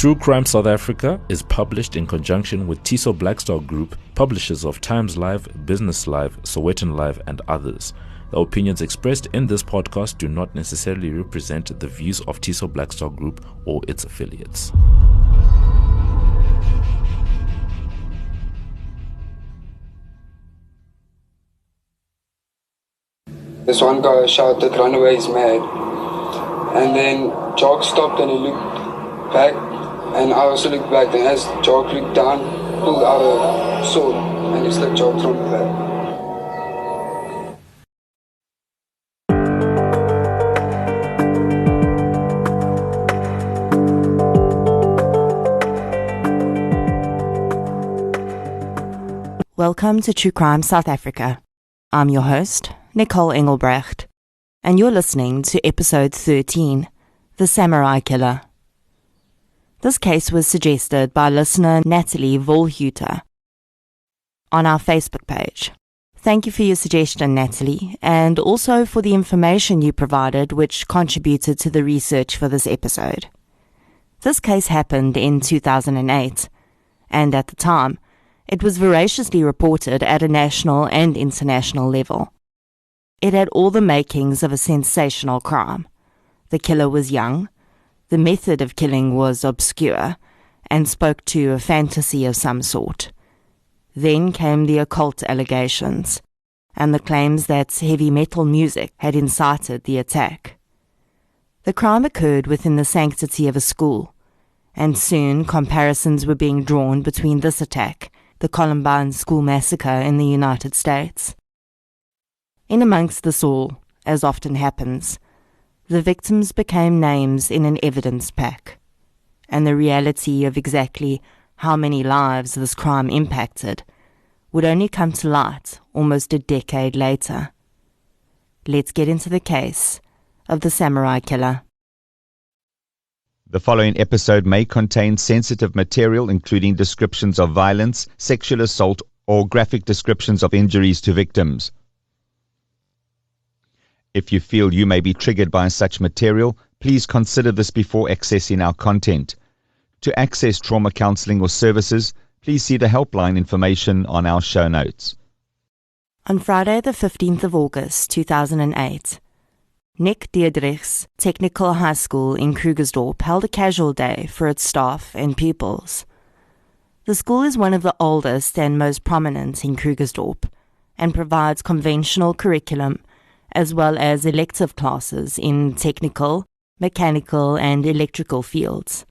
True Crime South Africa is published in conjunction with Tiso Blackstar Group, publishers of Times Live, Business Live, Sowetan Live, and others. The opinions expressed in this podcast do not necessarily represent the views of Tiso Blackstar Group or its affiliates. This one guy shouted, "Runaway is mad." And then Jock stopped and he looked back, and I also looked back. And as Jock looked down, pulled out a sword and he slit Jock from the back. Welcome to True Crime South Africa. I'm your host, Nicole Engelbrecht, and you're listening to episode 13, The Samurai Killer. This case was suggested by listener Natalie Volhuter on our Facebook page. Thank you for your suggestion, Natalie, and also for the information you provided which contributed to the research for this episode. This case happened in 2008, and at the time, it was voraciously reported at a national and international level. It had all the makings of a sensational crime. The killer was young, the method of killing was obscure, and spoke to a fantasy of some sort. Then came the occult allegations, and the claims that heavy metal music had incited the attack. The crime occurred within the sanctity of a school, and soon comparisons were being drawn between this attack, the Columbine school massacre in the United States. In amongst this all, as often happens, the victims became names in an evidence pack, and the reality of exactly how many lives this crime impacted would only come to light almost a decade later. Let's get into the case of the Samurai Killer. The following episode may contain sensitive material including descriptions of violence, sexual assault, or graphic descriptions of injuries to victims. If you feel you may be triggered by such material, please consider this before accessing our content. To access trauma counseling or services, please see the helpline information on our show notes. On Friday the 15th of August 2008, Nick Diedrichs Technical High School in Krugersdorp held a casual day for its staff and pupils. The school is one of the oldest and most prominent in Krugersdorp and provides conventional curriculum as well as elective classes in technical, mechanical and electrical fields.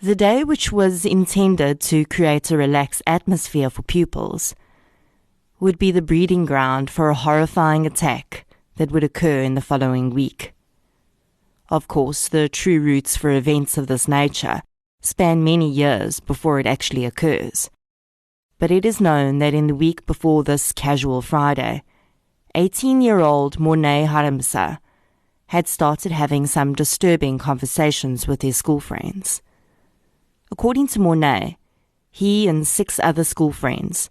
The day, which was intended to create a relaxed atmosphere for pupils, would be the breeding ground for a horrifying attack that would occur in the following week. Of course, the true roots for events of this nature span many years before it actually occurs. But it is known that in the week before this casual Friday, 18-year-old Mornay Haramsa had started having some disturbing conversations with his school friends. According to Mornay, he and 6 other school friends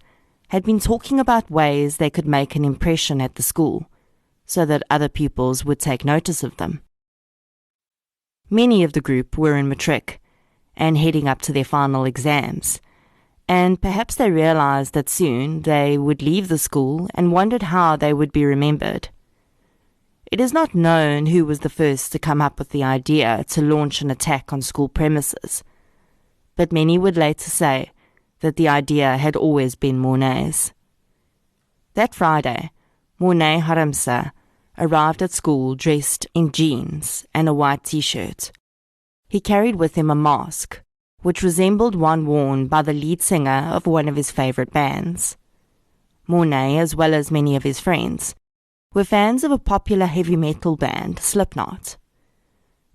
had been talking about ways they could make an impression at the school, so that other pupils would take notice of them. Many of the group were in matric and heading up to their final exams, and perhaps they realized that soon they would leave the school and wondered how they would be remembered. It is not known who was the first to come up with the idea to launch an attack on school premises, but many would later say that the idea had always been Mornay's. That Friday, Mornay Haramsa arrived at school dressed in jeans and a white t-shirt. He carried with him a mask, which resembled one worn by the lead singer of one of his favorite bands. Mornay, as well as many of his friends, were fans of a popular heavy metal band, Slipknot.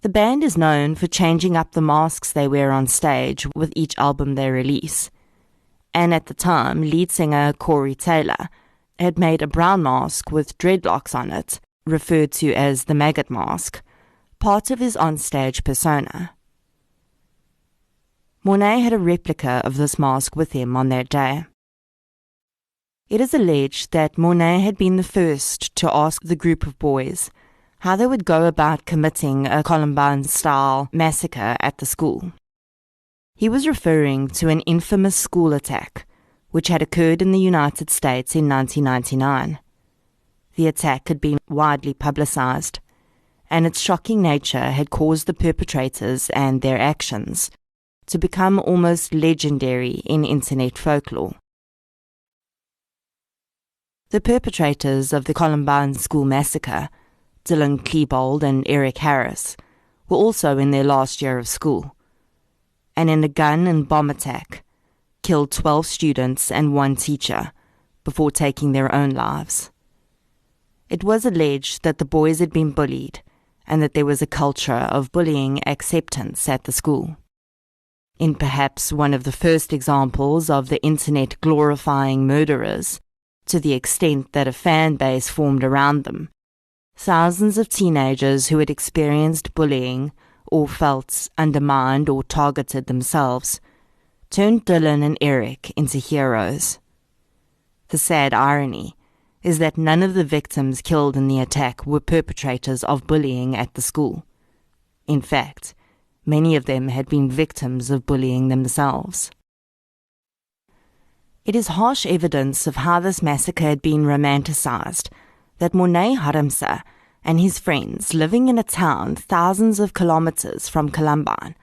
The band is known for changing up the masks they wear on stage with each album they release, and at the time, lead singer Corey Taylor had made a brown mask with dreadlocks on it, referred to as the maggot mask, part of his onstage persona. Mornay had a replica of this mask with him on that day. It is alleged that Mornay had been the first to ask the group of boys how they would go about committing a Columbine-style massacre at the school. He was referring to an infamous school attack which had occurred in the United States in 1999. The attack had been widely publicized, and its shocking nature had caused the perpetrators and their actions to become almost legendary in internet folklore. The perpetrators of the Columbine School Massacre, Dylan Klebold and Eric Harris, were also in their last year of school, and in a gun and bomb attack, killed 12 students and 1 teacher before taking their own lives. It was alleged that the boys had been bullied and that there was a culture of bullying acceptance at the school. In perhaps one of the first examples of the internet glorifying murderers, to the extent that a fan base formed around them, thousands of teenagers who had experienced bullying or felt undermined or targeted themselves turned Dylan and Eric into heroes. The sad irony is that none of the victims killed in the attack were perpetrators of bullying at the school. In fact, many of them had been victims of bullying themselves. It is harsh evidence of how this massacre had been romanticized that Mornay Haramsa and his friends, living in a town thousands of kilometers from Columbine,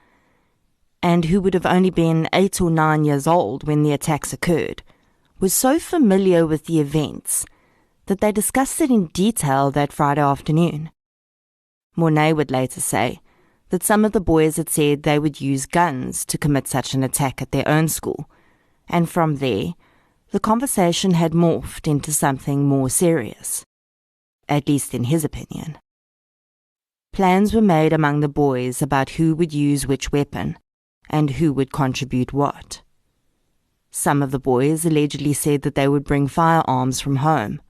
and who would have only been 8 or 9 years old when the attacks occurred, were so familiar with the events that they discussed it in detail that Friday afternoon. Mornay would later say that some of the boys had said they would use guns to commit such an attack at their own school, and from there, the conversation had morphed into something more serious, at least in his opinion. Plans were made among the boys about who would use which weapon and who would contribute what. Some of the boys allegedly said that they would bring firearms from home,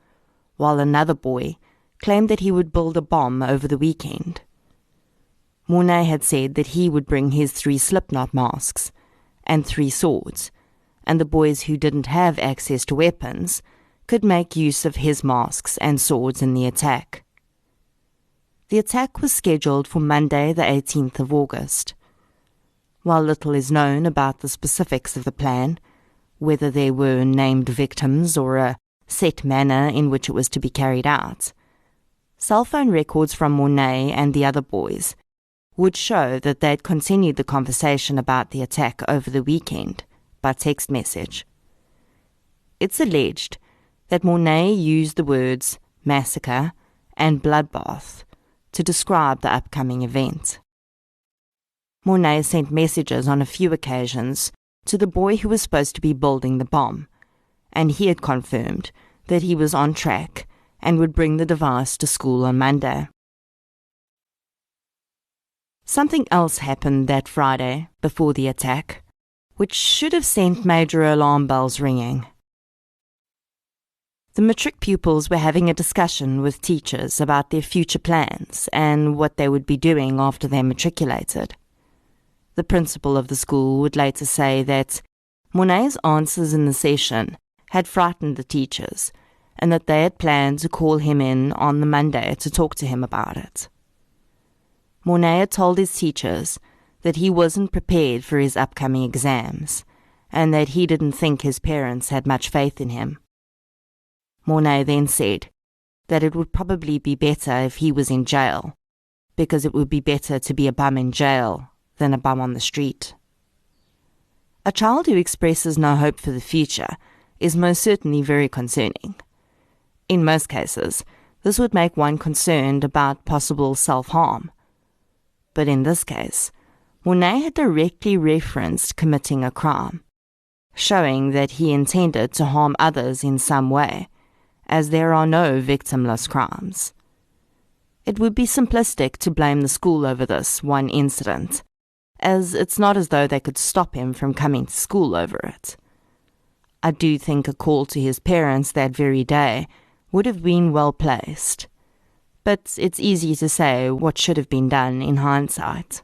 while another boy claimed that he would build a bomb over the weekend. Mornay had said that he would bring his 3 Slipknot masks and 3 swords, and the boys who didn't have access to weapons could make use of his masks and swords in the attack. The attack was scheduled for Monday the 18th of August. While little is known about the specifics of the plan, whether there were named victims or a set manner in which it was to be carried out, cell phone records from Mornay and the other boys would show that they had continued the conversation about the attack over the weekend by text message. It's alleged that Mornay used the words massacre and bloodbath to describe the upcoming event. Mornay sent messages on a few occasions to the boy who was supposed to be building the bomb, and he had confirmed that he was on track and would bring the device to school on Monday. Something else happened that Friday before the attack, which should have sent major alarm bells ringing. The matric pupils were having a discussion with teachers about their future plans and what they would be doing after they matriculated. The principal of the school would later say that Mornay's answers in the session had frightened the teachers and that they had planned to call him in on the Monday to talk to him about it. Mornay had told his teachers that he wasn't prepared for his upcoming exams and that he didn't think his parents had much faith in him. Mornay then said that it would probably be better if he was in jail, because it would be better to be a bum in jail than a bum on the street. A child who expresses no hope for the future is most certainly very concerning. In most cases, this would make one concerned about possible self-harm. But in this case, Mornay had directly referenced committing a crime, showing that he intended to harm others in some way, as there are no victimless crimes. It would be simplistic to blame the school over this one incident, as it's not as though they could stop him from coming to school over it. I do think a call to his parents that very day would have been well placed, but it's easy to say what should have been done in hindsight.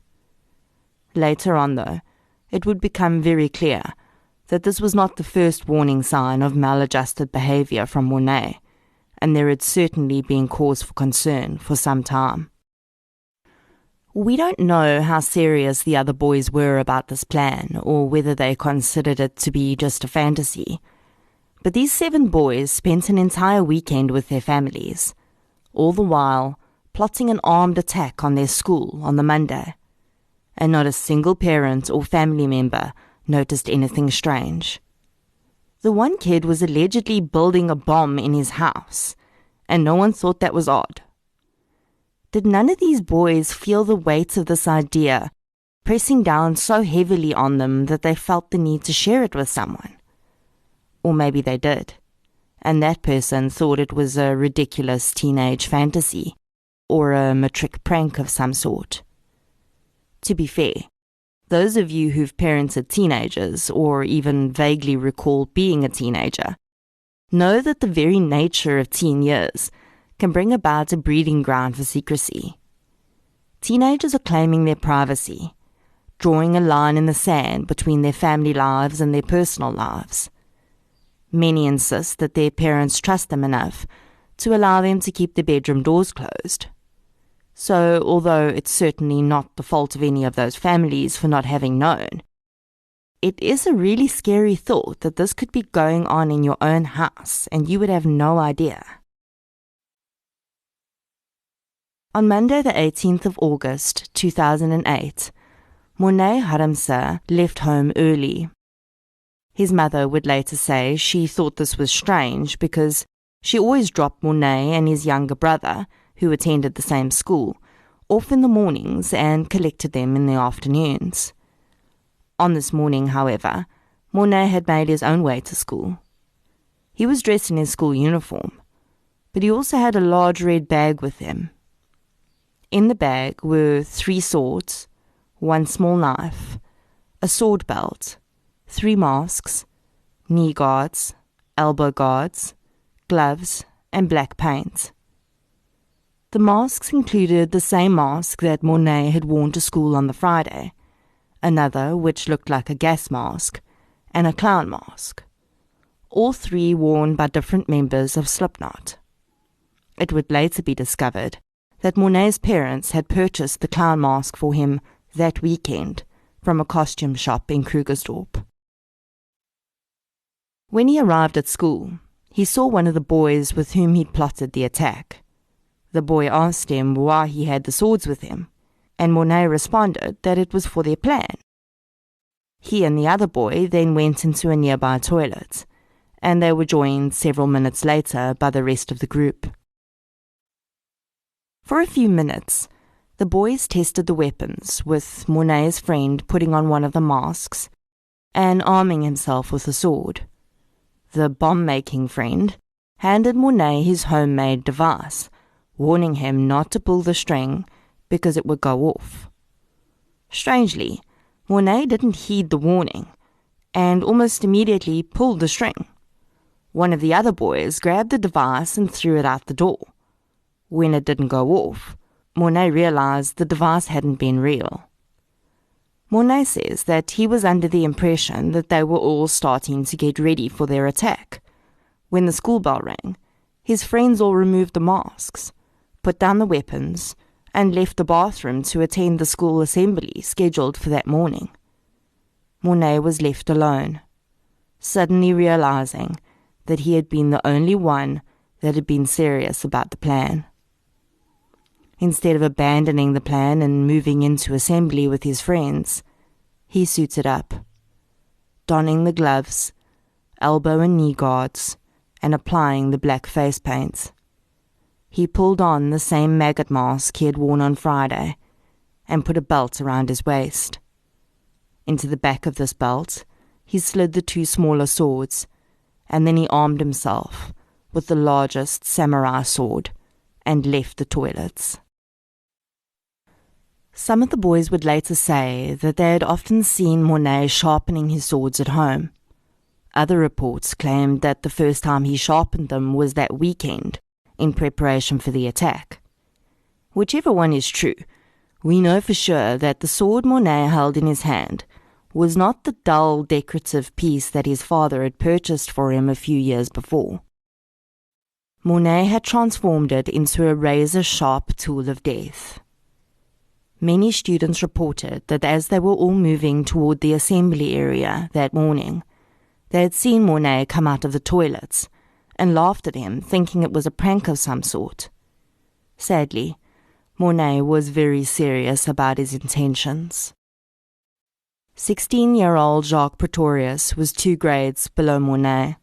Later on, though, it would become very clear that this was not the first warning sign of maladjusted behavior from Mornay, and there had certainly been cause for concern for some time. We don't know how serious the other boys were about this plan, or whether they considered it to be just a fantasy. But these 7 boys spent an entire weekend with their families, all the while plotting an armed attack on their school on the Monday. And not a single parent or family member noticed anything strange. The one kid was allegedly building a bomb in his house, and no one thought that was odd. Did none of these boys feel the weight of this idea pressing down so heavily on them that they felt the need to share it with someone? Or maybe they did, and that person thought it was a ridiculous teenage fantasy, or a matric prank of some sort. To be fair, those of you who've parented teenagers, or even vaguely recall being a teenager, know that the very nature of teen years can bring about a breeding ground for secrecy. Teenagers are claiming their privacy, drawing a line in the sand between their family lives and their personal lives. Many insist that their parents trust them enough to allow them to keep their bedroom doors closed. So, although it's certainly not the fault of any of those families for not having known, it is a really scary thought that this could be going on in your own house and you would have no idea. On Monday the 18th of August 2008, Mornay Haramsa left home early. His mother would later say she thought this was strange because she always dropped Mornay and his younger brother, who attended the same school, off in the mornings and collected them in the afternoons. On this morning, however, Mornay had made his own way to school. He was dressed in his school uniform, but he also had a large red bag with him. In the bag were 3 swords, 1 small knife, a sword belt, 3 masks, knee guards, elbow guards, gloves, and black paint. The masks included the same mask that Mornay had worn to school on the Friday, another which looked like a gas mask, and a clown mask. All 3 worn by different members of Slipknot. It would later be discovered that Mornay's parents had purchased the clown mask for him that weekend from a costume shop in Krugersdorp. When he arrived at school, he saw one of the boys with whom he'd plotted the attack. The boy asked him why he had the swords with him, and Mornay responded that it was for their plan. He and the other boy then went into a nearby toilet, and they were joined several minutes later by the rest of the group. For a few minutes, the boys tested the weapons, with Mornay's friend putting on one of the masks and arming himself with a sword. The bomb-making friend handed Mornay his homemade device, warning him not to pull the string because it would go off. Strangely, Mornay didn't heed the warning and almost immediately pulled the string. One of the other boys grabbed the device and threw it out the door. When it didn't go off, Mornay realized the device hadn't been real. Mornay says that he was under the impression that they were all starting to get ready for their attack. When the school bell rang, his friends all removed the masks, put down the weapons, and left the bathroom to attend the school assembly scheduled for that morning. Mornay was left alone, suddenly realizing that he had been the only one that had been serious about the plan. Instead of abandoning the plan and moving into assembly with his friends, he suited up, donning the gloves, elbow and knee guards, and applying the black face paint. He pulled on the same maggot mask he had worn on Friday and put a belt around his waist. Into the back of this belt, he slid the 2 smaller swords, and then he armed himself with the largest samurai sword and left the toilets. Some of the boys would later say that they had often seen Mornay sharpening his swords at home. Other reports claimed that the first time he sharpened them was that weekend, in preparation for the attack. Whichever one is true, we know for sure that the sword Mornay held in his hand was not the dull, decorative piece that his father had purchased for him a few years before. Mornay had transformed it into a razor-sharp tool of death. Many students reported that as they were all moving toward the assembly area that morning, they had seen Mornay come out of the toilets and laughed at him, thinking it was a prank of some sort. Sadly, Mornay was very serious about his intentions. 16-year-old Jacques Pretorius was 2 grades below Mornay.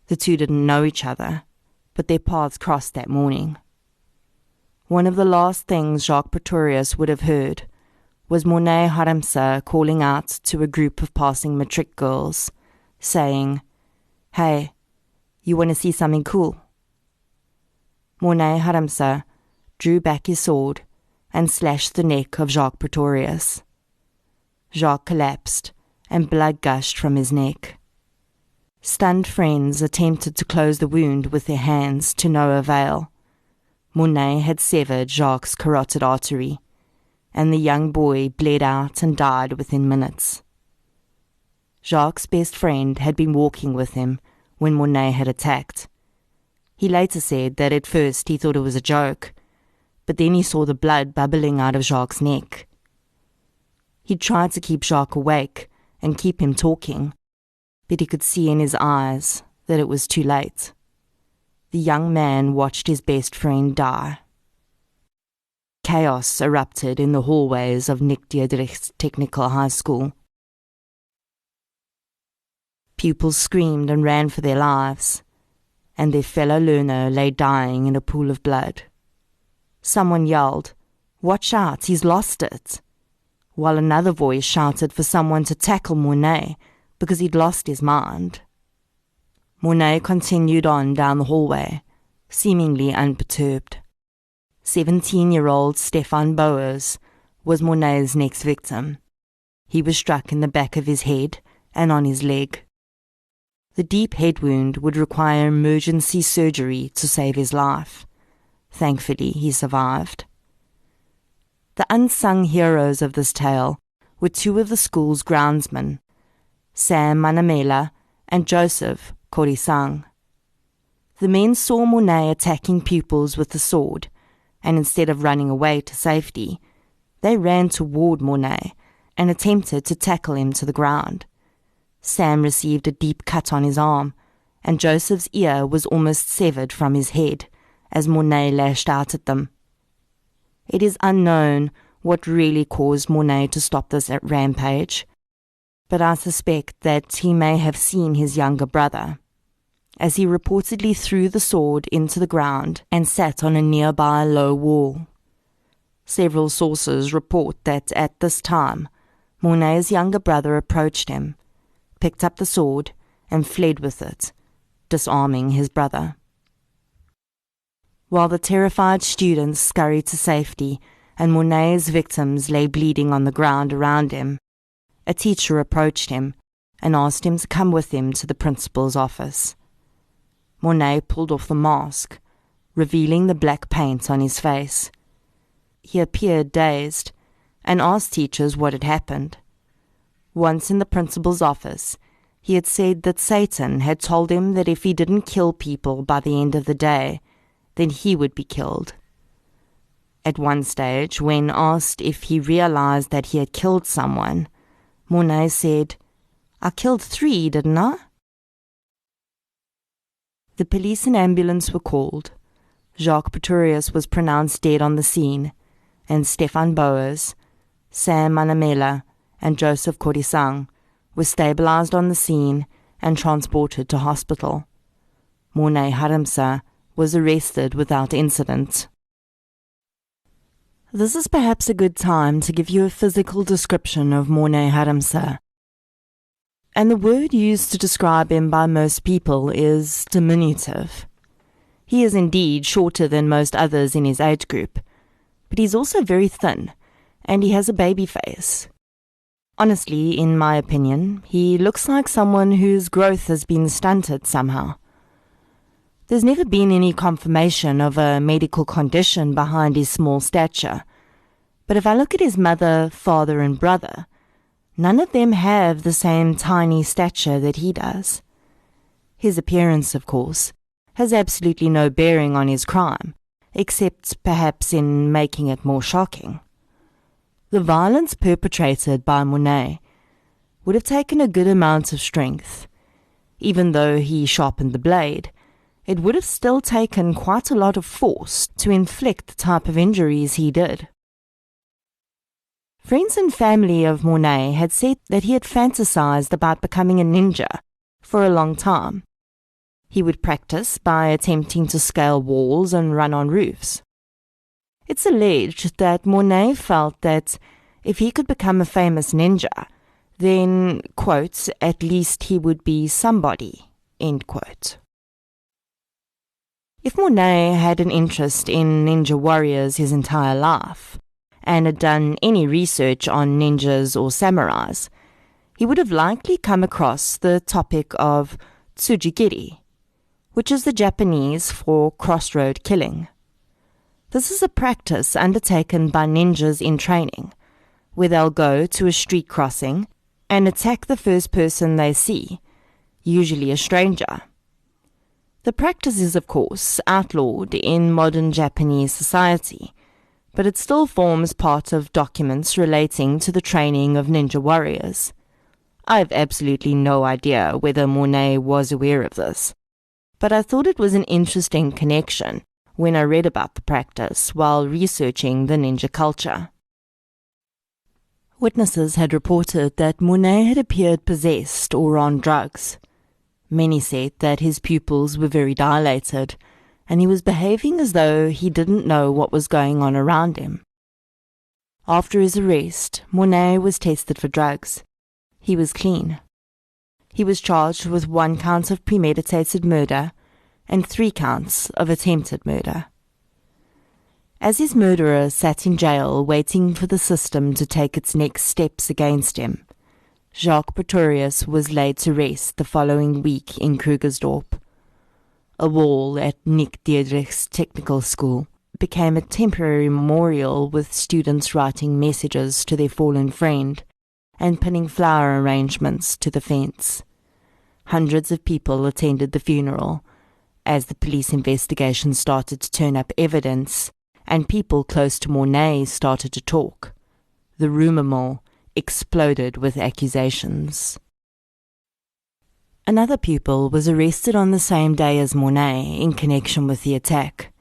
The two didn't know each other, but their paths crossed that morning. One of the last things Jacques Pretorius would have heard was Mornay Haramsa calling out to a group of passing matric girls, saying, "Hey, you want to see something cool?" Mornay Haramsa drew back his sword and slashed the neck of Jacques Pretorius. Jacques collapsed and blood gushed from his neck. Stunned friends attempted to close the wound with their hands to no avail. Mornay had severed Jacques' carotid artery, and the young boy bled out and died within minutes. Jacques' best friend had been walking with him when Mornay had attacked. He later said that at first he thought it was a joke, but then he saw the blood bubbling out of Jacques' neck. He tried to keep Jacques awake and keep him talking, but he could see in his eyes that it was too late. The young man watched his best friend die. Chaos erupted in the hallways of Nick Diedrichs Technical High School. Pupils screamed and ran for their lives, and their fellow learner lay dying in a pool of blood. Someone yelled, "Watch out, he's lost it," while another voice shouted for someone to tackle Mornay because he'd lost his mind. Mornay continued on down the hallway, seemingly unperturbed. 17-year-old Stefan Boers was Mornay's next victim. He was struck in the back of his head and on his leg. The deep head wound would require emergency surgery to save his life. Thankfully, he survived. The unsung heroes of this tale were 2 of the school's groundsmen, Sam Manamela and Joseph Korisang. The men saw Mornay attacking pupils with the sword, and instead of running away to safety, they ran toward Mornay and attempted to tackle him to the ground. Sam received a deep cut on his arm, and Joseph's ear was almost severed from his head as Mornay lashed out at them. It is unknown what really caused Mornay to stop this rampage, but I suspect that he may have seen his younger brother, as he reportedly threw the sword into the ground and sat on a nearby low wall. Several sources report that at this time, Mornay's younger brother approached him, picked up the sword, and fled with it, disarming his brother. While the terrified students scurried to safety and Mornay's victims lay bleeding on the ground around him, a teacher approached him and asked him to come with him to the principal's office. Mornay pulled off the mask, revealing the black paint on his face. He appeared dazed and asked teachers what had happened. Once in the principal's office, he had said that Satan had told him that if he didn't kill people by the end of the day, then he would be killed. At one stage, when asked if he realized that he had killed someone, Mornay said, "I killed 3, didn't I?" The police and ambulance were called. Jacques Pretorius was pronounced dead on the scene, and Stefan Boers, Sam Manamela, and Joseph Korisang were stabilized on the scene and transported to hospital. Mornay Haramsa was arrested without incident. This is perhaps a good time to give you a physical description of Mornay Haramsa. And the word used to describe him by most people is diminutive. He is indeed shorter than most others in his age group, but he's also very thin, and he has a baby face. Honestly, in my opinion, he looks like someone whose growth has been stunted somehow. There's never been any confirmation of a medical condition behind his small stature, but if I look at his mother, father, and brother, none of them have the same tiny stature that he does. His appearance, of course, has absolutely no bearing on his crime, except perhaps in making it more shocking. The violence perpetrated by Monet would have taken a good amount of strength. Even though he sharpened the blade, it would have still taken quite a lot of force to inflict the type of injuries he did. Friends and family of Monet had said that he had fantasized about becoming a ninja for a long time. He would practice by attempting to scale walls and run on roofs. It's alleged that Monet felt that if he could become a famous ninja, then, quote, at least he would be somebody, end quote. If Monet had an interest in ninja warriors his entire life, and had done any research on ninjas or samurais, he would have likely come across the topic of tsujigiri, which is the Japanese for crossroad killing. This is a practice undertaken by ninjas in training, where they'll go to a street crossing and attack the first person they see, usually a stranger. The practice is, of course, outlawed in modern Japanese society, but it still forms part of documents relating to the training of ninja warriors. I have absolutely no idea whether Monet was aware of this, but I thought it was an interesting connection when I read about the practice while researching the ninja culture. Witnesses had reported that Monet had appeared possessed or on drugs. Many said that his pupils were very dilated, and he was behaving as though he didn't know what was going on around him. After his arrest, Monet was tested for drugs. He was clean. He was charged with 1 count of premeditated murder and 3 counts of attempted murder. As his murderer sat in jail waiting for the system to take its next steps against him, Jacques Pretorius was laid to rest the following week in Krugersdorp. A wall at Nick Diedrich's technical school became a temporary memorial with students writing messages to their fallen friend and pinning flower arrangements to the fence. Hundreds of people attended the funeral as the police investigation started to turn up evidence and people close to Monet started to talk. The rumor mill exploded with accusations. Another pupil was arrested on the same day as Monet in connection with the attack.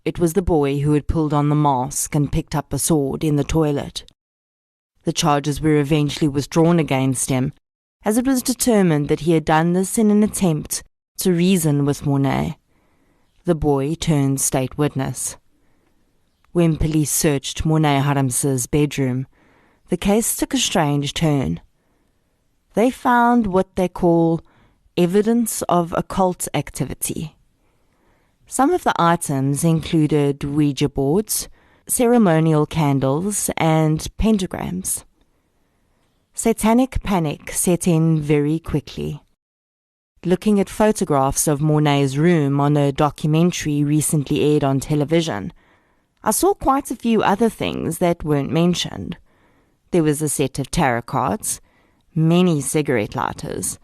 It was the boy who had pulled on the mask and picked up a sword in the toilet. The charges were eventually withdrawn against him, as it was determined that he had done this in an attempt to reason with Monet. The boy turned state witness. When police searched Monet Harmse's bedroom, the case took a strange turn. They found what they call evidence of occult activity. Some of the items included Ouija boards, ceremonial candles, and pentagrams. Satanic panic set in very quickly. Looking at photographs of Monet's room on a documentary recently aired on television, I saw quite a few other things that weren't mentioned. There was a set of tarot cards, many cigarette lighters,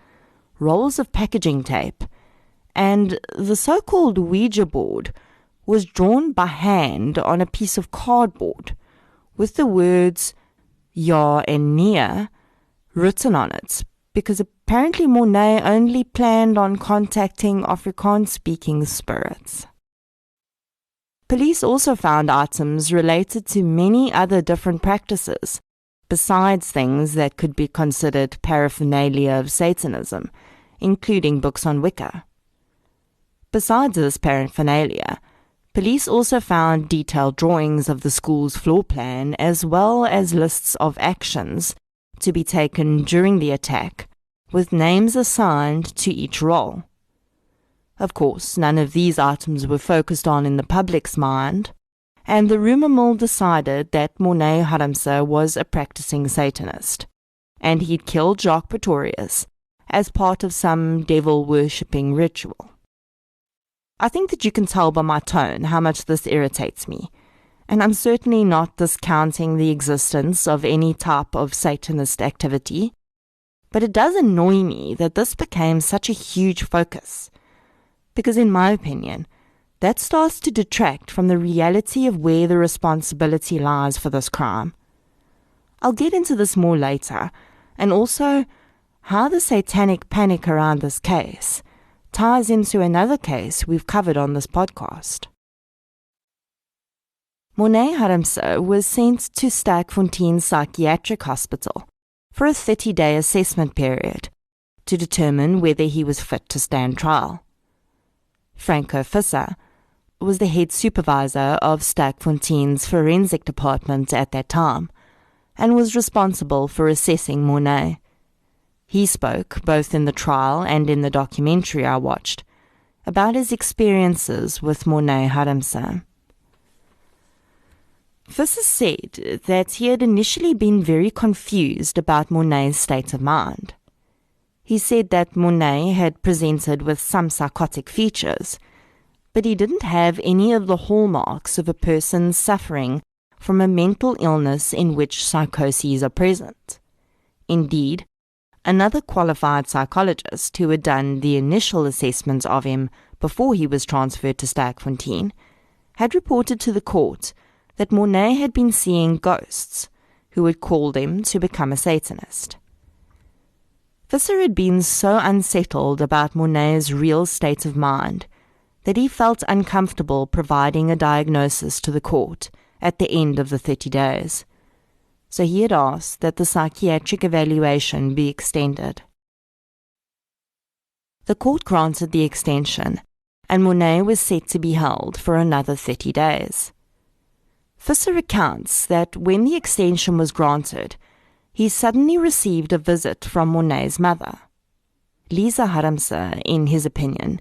rolls of packaging tape, and the so-called Ouija board was drawn by hand on a piece of cardboard with the words Ja and Nia written on it, because apparently Monet only planned on contacting Afrikaans-speaking spirits. Police also found items related to many other different practices, besides things that could be considered paraphernalia of Satanism, including books on Wicca. Besides this paraphernalia, police also found detailed drawings of the school's floor plan as well as lists of actions to be taken during the attack, with names assigned to each role. Of course, none of these items were focused on in the public's mind, and the rumor mill decided that Monet Harmse was a practicing Satanist, and he'd killed Jacques Pretorius as part of some devil-worshipping ritual. I think that you can tell by my tone how much this irritates me, and I'm certainly not discounting the existence of any type of Satanist activity, but it does annoy me that this became such a huge focus, because in my opinion, that starts to detract from the reality of where the responsibility lies for this crime. I'll get into this more later, and also how the satanic panic around this case ties into another case we've covered on this podcast. Mornay Harmse was sent to Sterkfontein Psychiatric Hospital for a 30-day assessment period to determine whether he was fit to stand trial. Franco Visser was the head supervisor of Sterkfontein's forensic department at that time and was responsible for assessing Mornay. He spoke, both in the trial and in the documentary I watched, about his experiences with Mornay Harmse. Visser said that he had initially been very confused about Mornay's state of mind. He said that Mornay had presented with some psychotic features, but he didn't have any of the hallmarks of a person suffering from a mental illness in which psychoses are present. Indeed, another qualified psychologist who had done the initial assessment of him before he was transferred to Sterkfontein had reported to the court that Mornay had been seeing ghosts who had called him to become a Satanist. Visser had been so unsettled about Mornay's real state of mind that he felt uncomfortable providing a diagnosis to the court at the end of the 30 days. So he had asked that the psychiatric evaluation be extended. The court granted the extension, and Mornay was set to be held for another 30 days. Visser recounts that when the extension was granted, he suddenly received a visit from Mornay's mother. Lisa Harmse, in his opinion,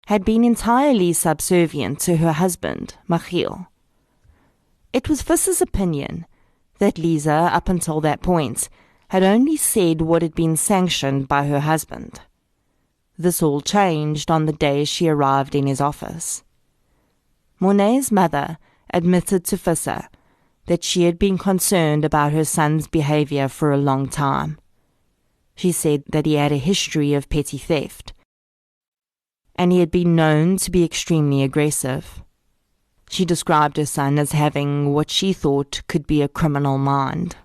had been entirely subservient to her husband, Michiel. It was Visser's opinion that Lisa, up until that point, had only said what had been sanctioned by her husband. This all changed on the day she arrived in his office. Mornay's mother admitted to Visser that she had been concerned about her son's behavior for a long time. She said that he had a history of petty theft, and he had been known to be extremely aggressive. She described her son as having what she thought could be a criminal mind.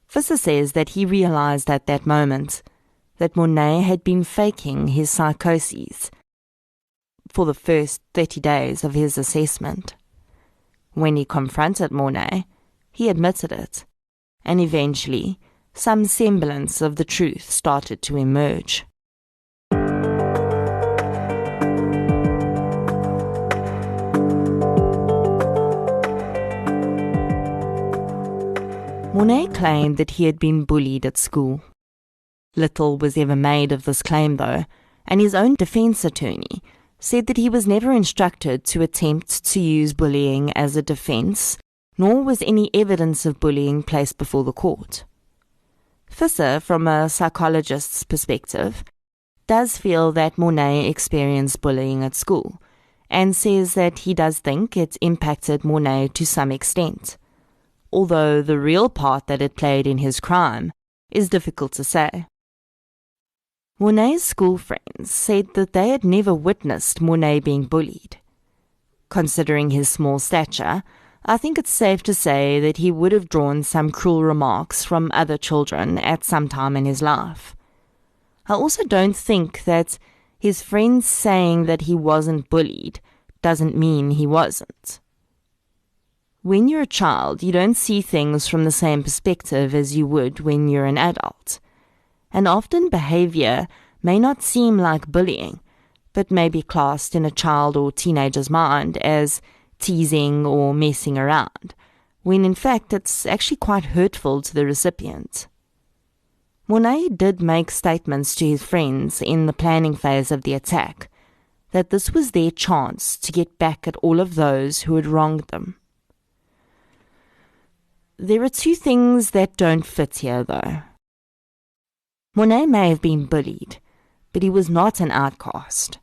Visser says that he realized at that moment that Mornay had been faking his psychoses for the first 30 days of his assessment. When he confronted Mornay, he admitted it, and eventually some semblance of the truth started to emerge. Mornay claimed that he had been bullied at school. Little was ever made of this claim, though, and his own defense attorney said that he was never instructed to attempt to use bullying as a defense, nor was any evidence of bullying placed before the court. Visser, from a psychologist's perspective, does feel that Mornay experienced bullying at school, and says that he does think it impacted Mornay to some extent, although the real part that it played in his crime is difficult to say. Mornay's school friends said that they had never witnessed Mornay being bullied. Considering his small stature, I think it's safe to say that he would have drawn some cruel remarks from other children at some time in his life. I also don't think that his friends saying that he wasn't bullied doesn't mean he wasn't. When you're a child, you don't see things from the same perspective as you would when you're an adult. And often behavior may not seem like bullying, but may be classed in a child or teenager's mind as teasing or messing around, when in fact it's actually quite hurtful to the recipient. Mornay did make statements to his friends in the planning phase of the attack that this was their chance to get back at all of those who had wronged them. There are two things that don't fit here, though. Mornay may have been bullied, but he was not an outcast.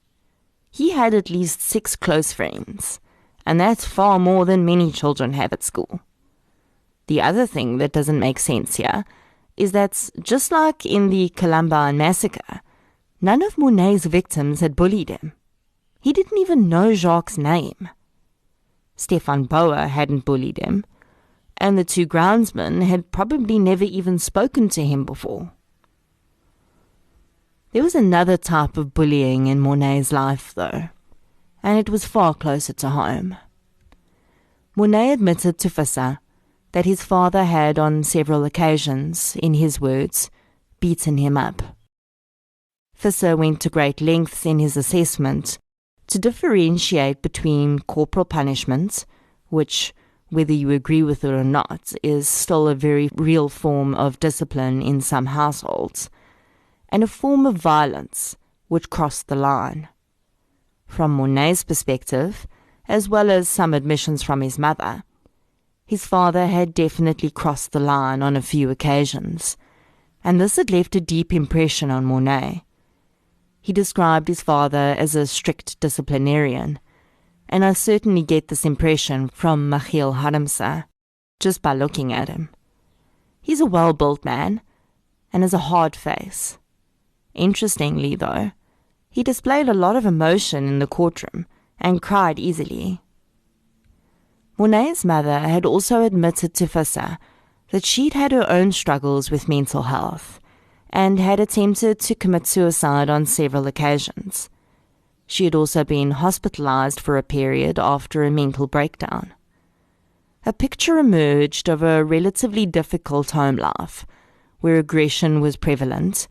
He had at least 6 close friends, and that's far more than many children have at school. The other thing that doesn't make sense here is that, just like in the Columbine massacre, none of Mornay's victims had bullied him. He didn't even know Jacques' name. Stefan Bauer hadn't bullied him, and the two groundsmen had probably never even spoken to him before. There was another type of bullying in Mornay's life, though, and it was far closer to home. Mornay admitted to Visser that his father had on several occasions, in his words, beaten him up. Visser went to great lengths in his assessment to differentiate between corporal punishment, which, whether you agree with it or not, is still a very real form of discipline in some households, and a form of violence which crossed the line. From Mornay's perspective, as well as some admissions from his mother, his father had definitely crossed the line on a few occasions, and this had left a deep impression on Mornay. He described his father as a strict disciplinarian, and I certainly get this impression from Michiel Harmse just by looking at him. He's a well-built man and has a hard face. Interestingly, though, he displayed a lot of emotion in the courtroom and cried easily. Mornay's mother had also admitted to Visser that she'd had her own struggles with mental health and had attempted to commit suicide on several occasions. She had also been hospitalized for a period after a mental breakdown. A picture emerged of a relatively difficult home life, where aggression was prevalent,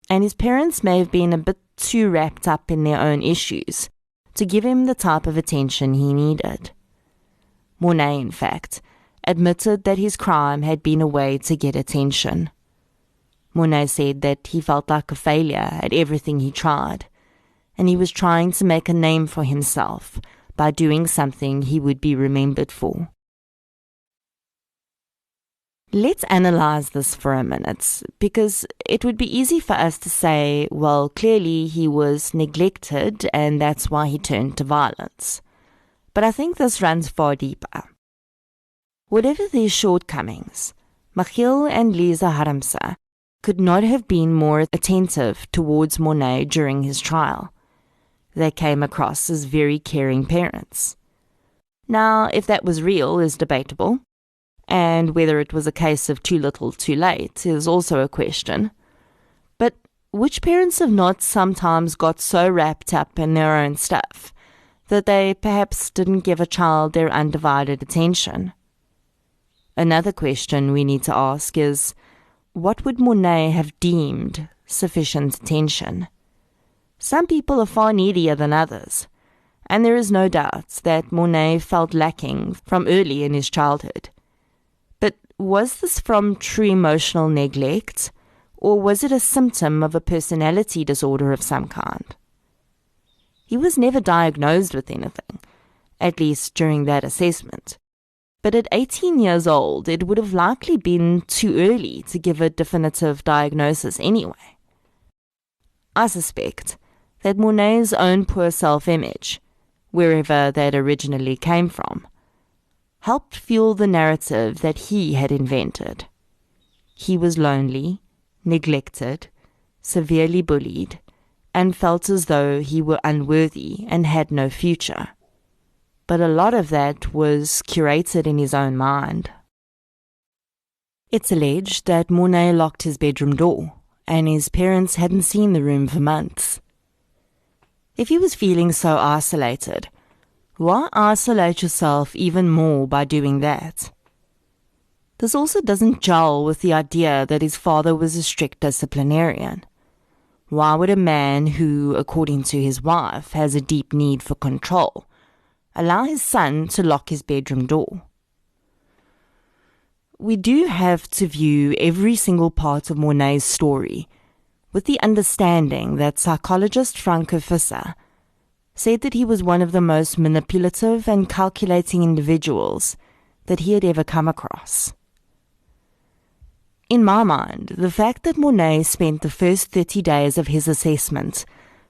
and his parents may have been a bit too wrapped up in their own issues to give him the type of attention he needed. Mornay, in fact, admitted that his crime had been a way to get attention. Mornay said that he felt like a failure at everything he tried, and he was trying to make a name for himself by doing something he would be remembered for. Let's analyze this for a minute, because it would be easy for us to say, well, clearly he was neglected and that's why he turned to violence. But I think this runs far deeper. Whatever their shortcomings, Michiel and Lisa Harmse could not have been more attentive towards Mornay during his trial. They came across as very caring parents. Now, if that was real is debatable, and whether it was a case of too little too late is also a question. But which parents have not sometimes got so wrapped up in their own stuff that they perhaps didn't give a child their undivided attention? Another question we need to ask is, what would Mornay have deemed sufficient attention? Some people are far needier than others, and there is no doubt that Mornay felt lacking from early in his childhood. But was this from true emotional neglect, or was it a symptom of a personality disorder of some kind? He was never diagnosed with anything, at least during that assessment. But at 18 years old, it would have likely been too early to give a definitive diagnosis anyway. I suspect that Mornay's own poor self-image, wherever that originally came from, helped fuel the narrative that he had invented. He was lonely, neglected, severely bullied, and felt as though he were unworthy and had no future. But a lot of that was curated in his own mind. It's alleged that Mornay locked his bedroom door, and his parents hadn't seen the room for months. If he was feeling so isolated, why isolate yourself even more by doing that? This also doesn't gel with the idea that his father was a strict disciplinarian. Why would a man who, according to his wife, has a deep need for control, allow his son to lock his bedroom door? We do have to view every single part of Mornay's story with the understanding that psychologist Franco Visser said that he was one of the most manipulative and calculating individuals that he had ever come across. In my mind, the fact that Mornay spent the first 30 days of his assessment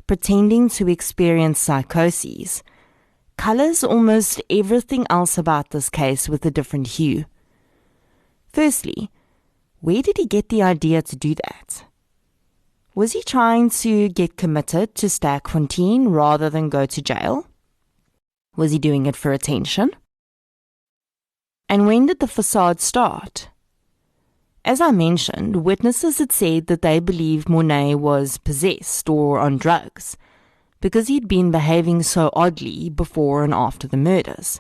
pretending to experience psychoses colors almost everything else about this case with a different hue. Firstly, where did he get the idea to do that? Was he trying to get committed to Sterkfontein rather than go to jail? Was he doing it for attention? And when did the facade start? As I mentioned, witnesses had said that they believed Mornay was possessed or on drugs because he'd been behaving so oddly before and after the murders.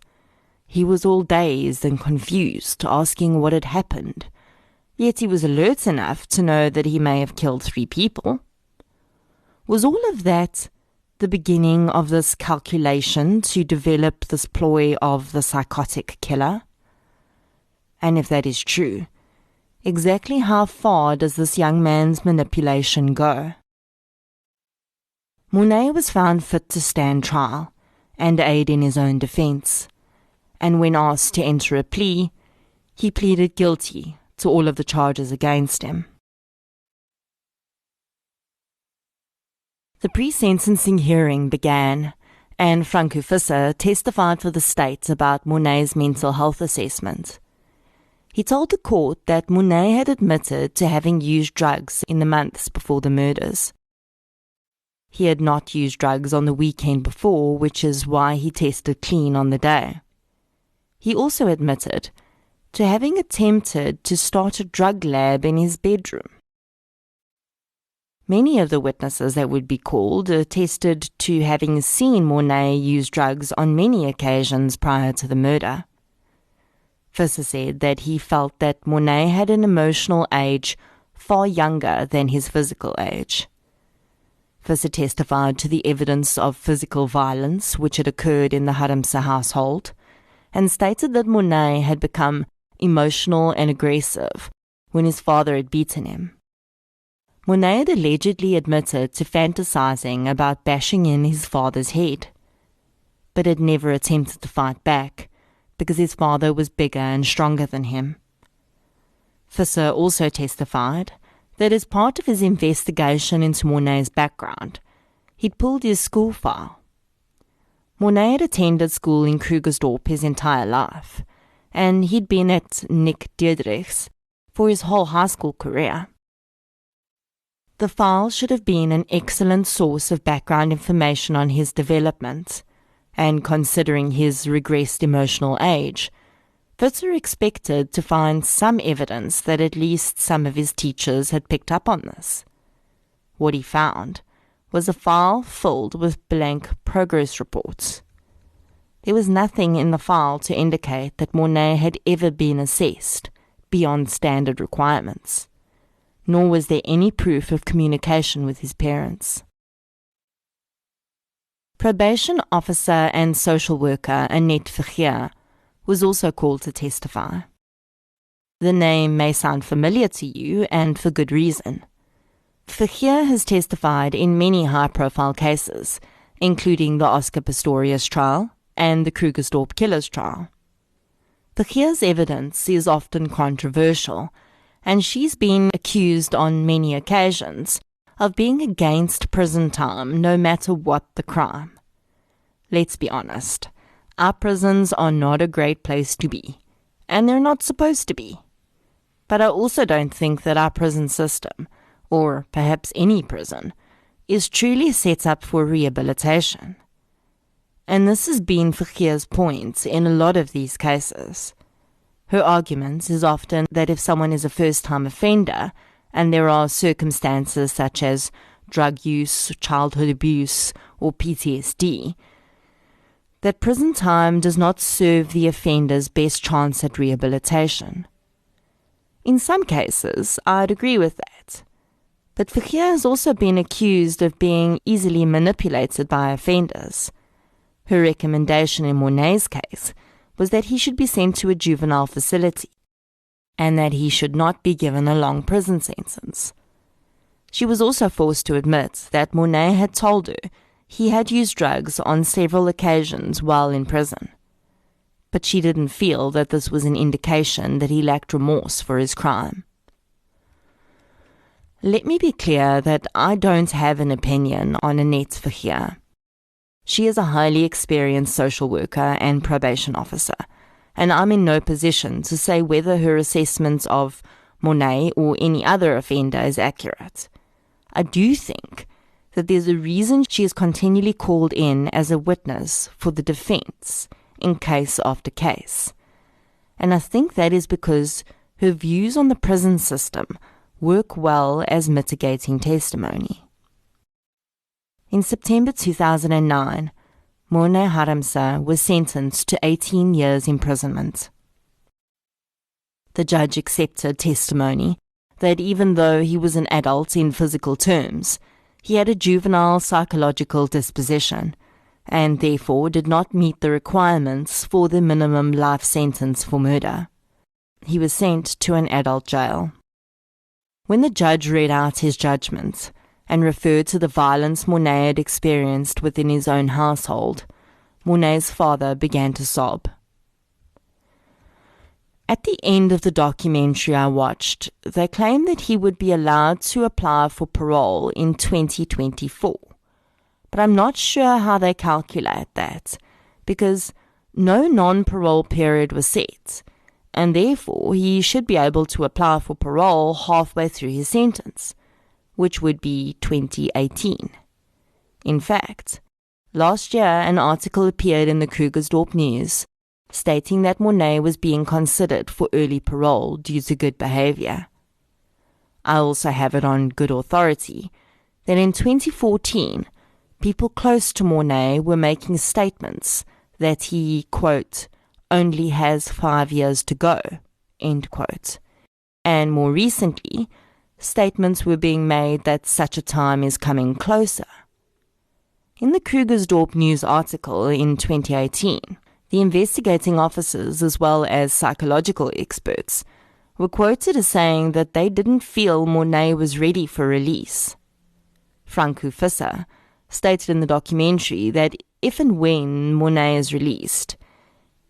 He was all dazed and confused, asking what had happened, yet he was alert enough to know that he may have killed 3 people. Was all of that the beginning of this calculation to develop this ploy of the psychotic killer? And if that is true, exactly how far does this young man's manipulation go? Mornay was found fit to stand trial and aid in his own defense, and when asked to enter a plea, he pleaded guilty to all of the charges against him. The pre-sentencing hearing began, and Franco Visser testified for the state about Mornay's mental health assessment. He told the court that Mornay had admitted to having used drugs in the months before the murders. He had not used drugs on the weekend before, which is why he tested clean on the day. He also admitted to having attempted to start a drug lab in his bedroom. Many of the witnesses that would be called attested to having seen Mornay use drugs on many occasions prior to the murder. Visser said that he felt that Mornay had an emotional age far younger than his physical age. Visser testified to the evidence of physical violence which had occurred in the Harmse household, and stated that Mornay had become emotional and aggressive when his father had beaten him. Mornay had allegedly admitted to fantasizing about bashing in his father's head, but had never attempted to fight back because his father was bigger and stronger than him. Visser also testified that as part of his investigation into Mornay's background, he'd pulled his school file. Mornay had attended school in Krugersdorp his entire life, and he'd been at Nick Diedrichs for his whole high school career. The file should have been an excellent source of background information on his development, and considering his regressed emotional age, Visser expected to find some evidence that at least some of his teachers had picked up on this. What he found was a file filled with blank progress reports. There was nothing in the file to indicate that Mornay had ever been assessed beyond standard requirements, nor was there any proof of communication with his parents. Probation officer and social worker Annette Vergeer was also called to testify. The name may sound familiar to you, and for good reason. Vergeer has testified in many high-profile cases, including the Oscar Pistorius trial and the Krugersdorp killers trial. Vergeer's evidence is often controversial, and she's been accused on many occasions of being against prison time no matter what the crime. Let's be honest, our prisons are not a great place to be, and they're not supposed to be. But I also don't think that our prison system, or perhaps any prison, is truly set up for rehabilitation. And this has been Vergeer's point in a lot of these cases. Her argument is often that if someone is a first-time offender, and there are circumstances such as drug use, childhood abuse, or PTSD, that prison time does not serve the offender's best chance at rehabilitation. In some cases, I'd agree with that. But Vergeer has also been accused of being easily manipulated by offenders. Her recommendation in Mornay's case was that he should be sent to a juvenile facility, and that he should not be given a long prison sentence. She was also forced to admit that Mornay had told her he had used drugs on several occasions while in prison, but she didn't feel that this was an indication that he lacked remorse for his crime. Let me be clear that I don't have an opinion on Annette Vergeer. She is a highly experienced social worker and probation officer, and I'm in no position to say whether her assessment of Mornay or any other offender is accurate. I do think that there's a reason she is continually called in as a witness for the defense in case after case, and I think that is because her views on the prison system work well as mitigating testimony. In September 2009, Morne Haramsa was sentenced to 18 years imprisonment. The judge accepted testimony that even though he was an adult in physical terms, he had a juvenile psychological disposition and therefore did not meet the requirements for the minimum life sentence for murder. He was sent to an adult jail. When the judge read out his judgment and referred to the violence Morne had experienced within his own household, Morne's father began to sob. At the end of the documentary I watched, they claimed that he would be allowed to apply for parole in 2024. But I'm not sure how they calculate that, because no non-parole period was set, and therefore he should be able to apply for parole halfway through his sentence, which would be 2018. In fact, last year an article appeared in the Krugersdorp News stating that Morne was being considered for early parole due to good behavior. I also have it on good authority that in 2014, people close to Morne were making statements that he, quote, only has 5 years to go, end quote. And more recently, statements were being made that such a time is coming closer. In the Krugersdorp News article in 2018, the investigating officers as well as psychological experts were quoted as saying that they didn't feel Morne was ready for release. Franco Visser stated in the documentary that if and when Morne is released,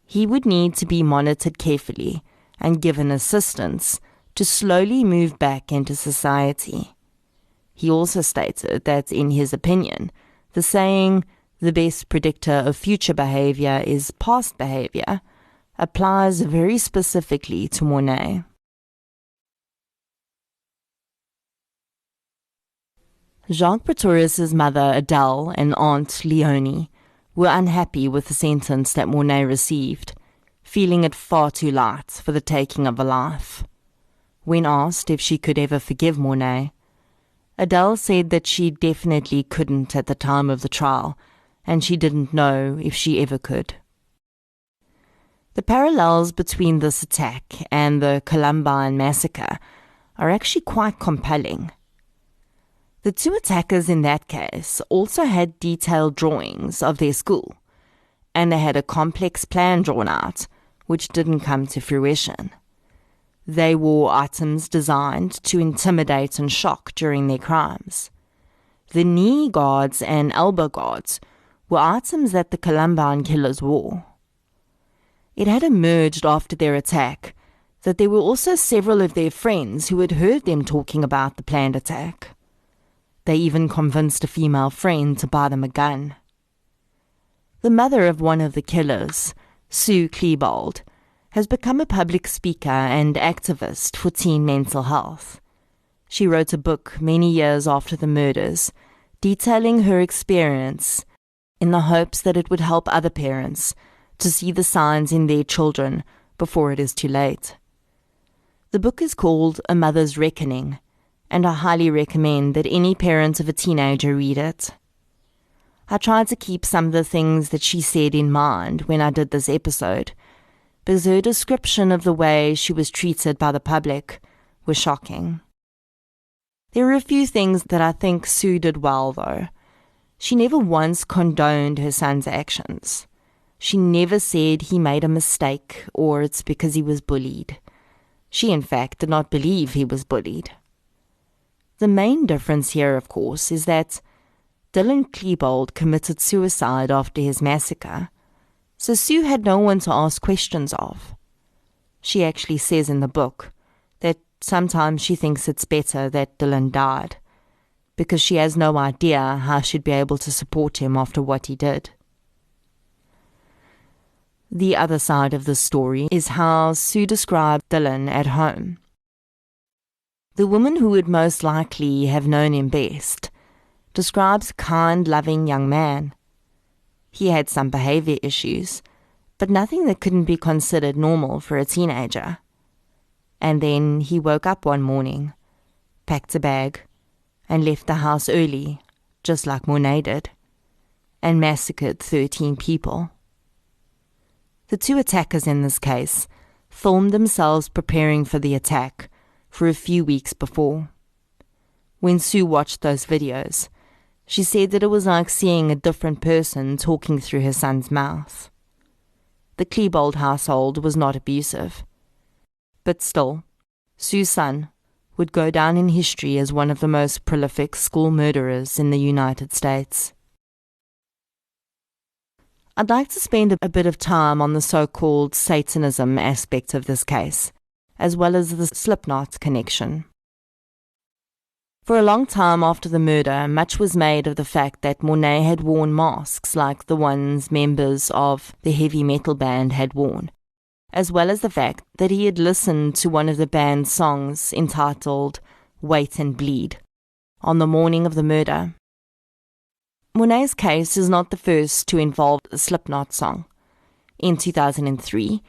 he would need to be monitored carefully and given assistance to slowly move back into society. He also stated that, in his opinion, the saying, "the best predictor of future behavior is past behavior," applies very specifically to Morne. Jacques Pretorius' mother, Adele, and aunt, Leonie, were unhappy with the sentence that Morne received, feeling it far too light for the taking of a life. When asked if she could ever forgive Morne, Adele said that she definitely couldn't at the time of the trial, and she didn't know if she ever could. The parallels between this attack and the Columbine massacre are actually quite compelling. The two attackers in that case also had detailed drawings of their school, and they had a complex plan drawn out, which didn't come to fruition. They wore items designed to intimidate and shock during their crimes. The knee guards and elbow guards were items that the Columbine killers wore. It had emerged after their attack that there were also several of their friends who had heard them talking about the planned attack. They even convinced a female friend to buy them a gun. The mother of one of the killers, Sue Klebold, has become a public speaker and activist for teen mental health. She wrote a book many years after the murders, detailing her experience in the hopes that it would help other parents to see the signs in their children before it is too late. The book is called A Mother's Reckoning, and I highly recommend that any parent of a teenager read it. I tried to keep some of the things that she said in mind when I did this episode, because her description of the way she was treated by the public was shocking. There are a few things that I think Sue did well, though. She never once condoned her son's actions. She never said he made a mistake or it's because he was bullied. She, in fact, did not believe he was bullied. The main difference here, of course, is that Dylan Klebold committed suicide after his massacre, so Sue had no one to ask questions of. She actually says in the book that sometimes she thinks it's better that Dylan died, because she has no idea how she'd be able to support him after what he did. The other side of the story is how Sue described Dylan at home. The woman who would most likely have known him best describes a kind, loving young man. He had some behavior issues, but nothing that couldn't be considered normal for a teenager. And then he woke up one morning, packed a bag, and left the house early, just like Mornay did, and massacred 13 people. The two attackers in this case filmed themselves preparing for the attack for a few weeks before. When Sue watched those videos, she said that it was like seeing a different person talking through her son's mouth. The Klebold household was not abusive, but still, Sue's son would go down in history as one of the most prolific school murderers in the United States. I'd like to spend a bit of time on the so-called Satanism aspect of this case, as well as the Slipknot connection. For a long time after the murder, much was made of the fact that Mornay had worn masks like the ones members of the heavy metal band had worn, as well as the fact that he had listened to one of the band's songs entitled Wait and Bleed on the morning of the murder. Mornay's case is not the first to involve a Slipknot song. In 2003,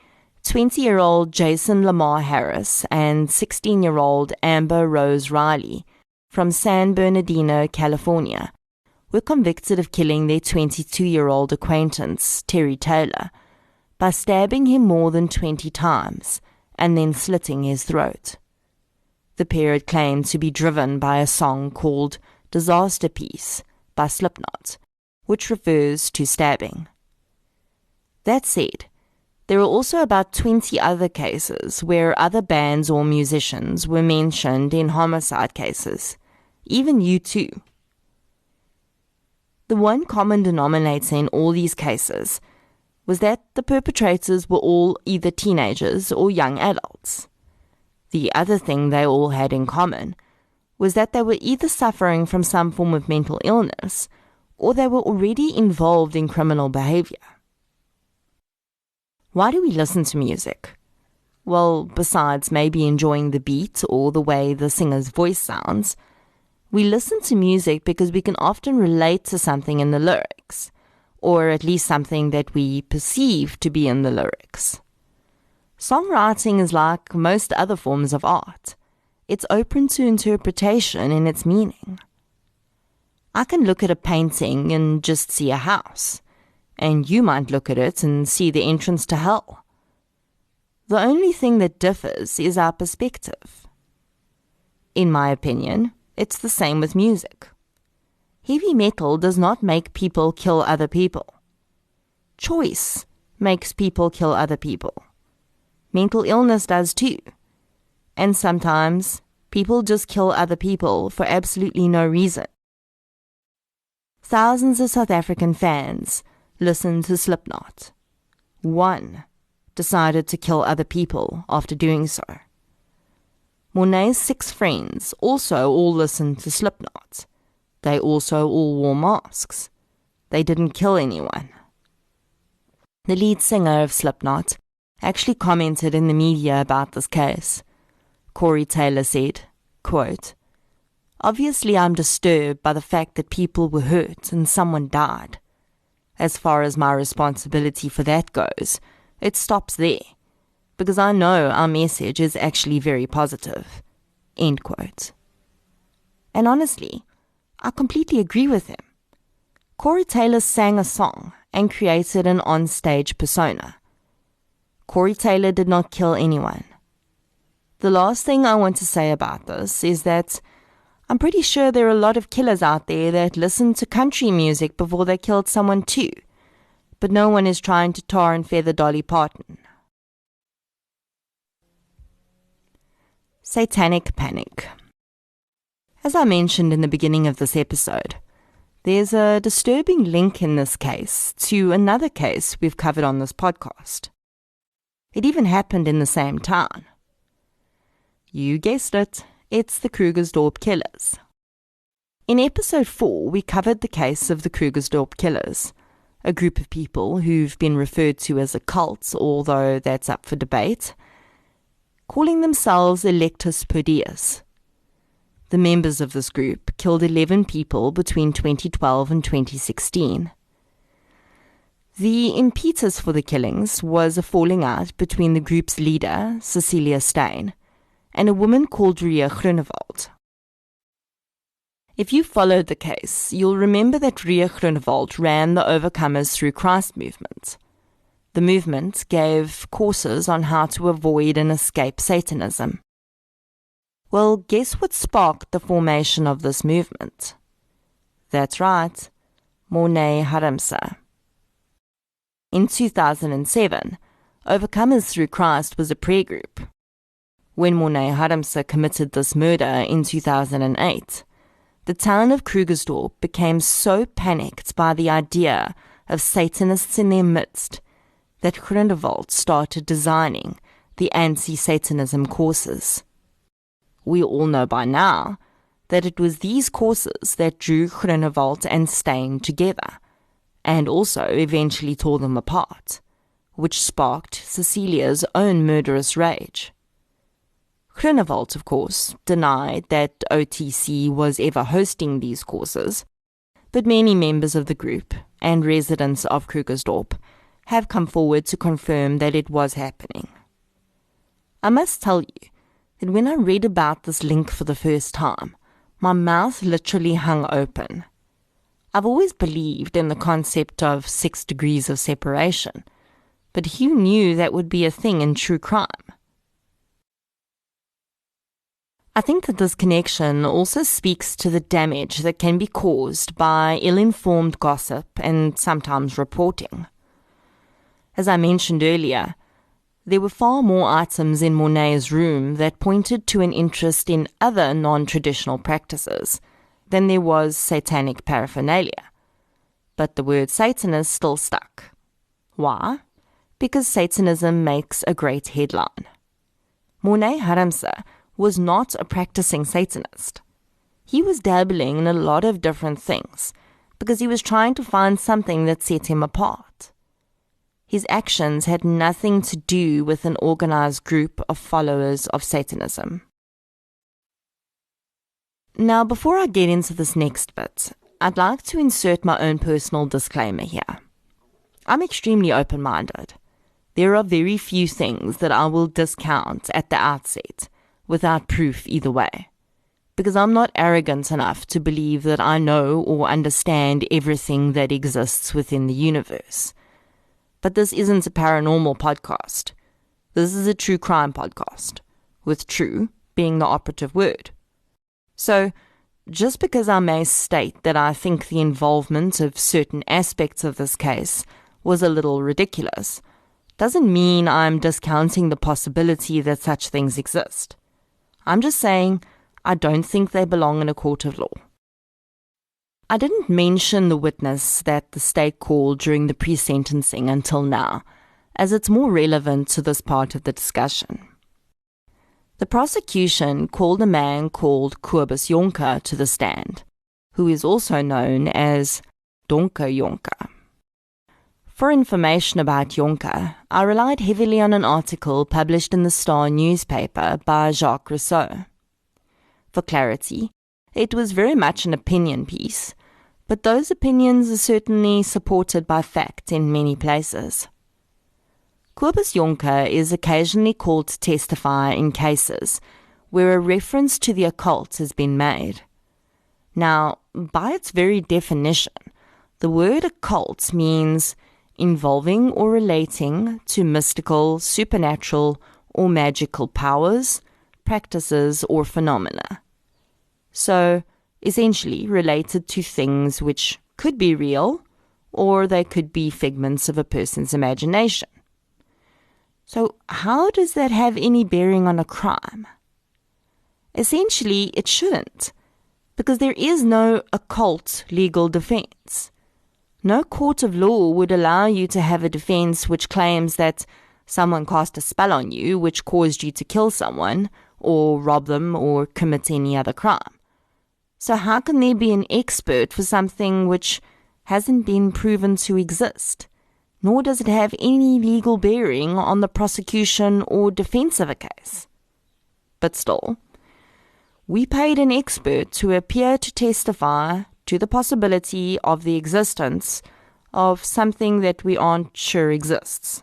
20-year-old Jason Lamar Harris and 16-year-old Amber Rose Riley from San Bernardino, California, were convicted of killing their 22-year-old acquaintance, Terry Taylor, by stabbing him more than 20 times and then slitting his throat. The pair had claimed to be driven by a song called Disaster Piece by Slipknot, which refers to stabbing. That said, there are also about 20 other cases where other bands or musicians were mentioned in homicide cases, even U2. The one common denominator in all these cases was that the perpetrators were all either teenagers or young adults. The other thing they all had in common was that they were either suffering from some form of mental illness or they were already involved in criminal behavior. Why do we listen to music? Well, besides maybe enjoying the beat or the way the singer's voice sounds, we listen to music because we can often relate to something in the lyrics, or at least something that we perceive to be in the lyrics. Songwriting is like most other forms of art. It's open to interpretation in its meaning. I can look at a painting and just see a house, and you might look at it and see the entrance to hell. The only thing that differs is our perspective. In my opinion, it's the same with music. Heavy metal does not make people kill other people. Choice makes people kill other people. Mental illness does too. And sometimes people just kill other people for absolutely no reason. Thousands of South African fans listened to Slipknot. One decided to kill other people after doing so. Mornay's 6 friends also all listened to Slipknot. They also all wore masks. They didn't kill anyone. The lead singer of Slipknot actually commented in the media about this case. Corey Taylor said, quote, "Obviously I'm disturbed by the fact that people were hurt and someone died. As far as my responsibility for that goes, it stops there, because I know our message is actually very positive." End quote. And honestly, I completely agree with him. Corey Taylor sang a song and created an on-stage persona. Corey Taylor did not kill anyone. The last thing I want to say about this is that I'm pretty sure there are a lot of killers out there that listen to country music before they killed someone too, but no one is trying to tar and feather Dolly Parton. Satanic panic. As I mentioned in the beginning of this episode, there's a disturbing link in this case to another case we've covered on this podcast. It even happened in the same town. You guessed it, it's the Krugersdorp Killers. In episode 4, we covered the case of the Krugersdorp Killers, a group of people who've been referred to as a cult, although that's up for debate, calling themselves Electus per Deus. The members of this group killed 11 people between 2012 and 2016. The impetus for the killings was a falling out between the group's leader, Cecilia Steyn, and a woman called Ria Groenewald. If you followed the case, you'll remember that Ria Groenewald ran the Overcomers Through Christ movement. The movement gave courses on how to avoid and escape Satanism. Well, guess what sparked the formation of this movement? That's right, Mornay Harmse. In 2007, Overcomers Through Christ was a prayer group. When Mornay Harmse committed this murder in 2008, the town of Krugersdorp became so panicked by the idea of Satanists in their midst that Groenewald started designing the anti-Satanism courses. We all know by now that it was these courses that drew Groenewald and Steyn together, and also eventually tore them apart, which sparked Cecilia's own murderous rage. Groenewald, of course, denied that OTC was ever hosting these courses, but many members of the group and residents of Krugersdorp have come forward to confirm that it was happening. I must tell you that when I read about this link for the first time, my mouth literally hung open. I've always believed in the concept of 6 degrees of separation, but who knew that would be a thing in true crime? I think that this connection also speaks to the damage that can be caused by ill-informed gossip and sometimes reporting. As I mentioned earlier, there were far more items in Mornay's room that pointed to an interest in other non-traditional practices than there was satanic paraphernalia. But the word Satanist still stuck. Why? Because Satanism makes a great headline. Mornay Harmse was not a practicing Satanist. He was dabbling in a lot of different things because he was trying to find something that set him apart. His actions had nothing to do with an organized group of followers of Satanism. Now, before I get into this next bit, I'd like to insert my own personal disclaimer here. I'm extremely open-minded. There are very few things that I will discount at the outset without proof either way, because I'm not arrogant enough to believe that I know or understand everything that exists within the universe. But this isn't a paranormal podcast. This is a true crime podcast, with true being the operative word. So, just because I may state that I think the involvement of certain aspects of this case was a little ridiculous, doesn't mean I'm discounting the possibility that such things exist. I'm just saying I don't think they belong in a court of law. I didn't mention the witness that the state called during the pre-sentencing until now, as it's more relevant to this part of the discussion. The prosecution called a man called Kobus Jonker to the stand, who is also known as Donker Jonker. For information about Jonker, I relied heavily on an article published in the Star newspaper by Jacques Rousseau. For clarity, it was very much an opinion piece, but those opinions are certainly supported by fact in many places. Kobus Jonker is occasionally called to testify in cases where a reference to the occult has been made. Now, by its very definition, the word occult means involving or relating to mystical, supernatural, or magical powers, practices, or phenomena. So, essentially related to things which could be real, or they could be figments of a person's imagination. So, how does that have any bearing on a crime? Essentially, it shouldn't, because there is no occult legal defense. No court of law would allow you to have a defense which claims that someone cast a spell on you which caused you to kill someone, or rob them, or commit any other crime. So how can there be an expert for something which hasn't been proven to exist? Nor does it have any legal bearing on the prosecution or defense of a case. But still, we paid an expert to appear to testify to the possibility of the existence of something that we aren't sure exists.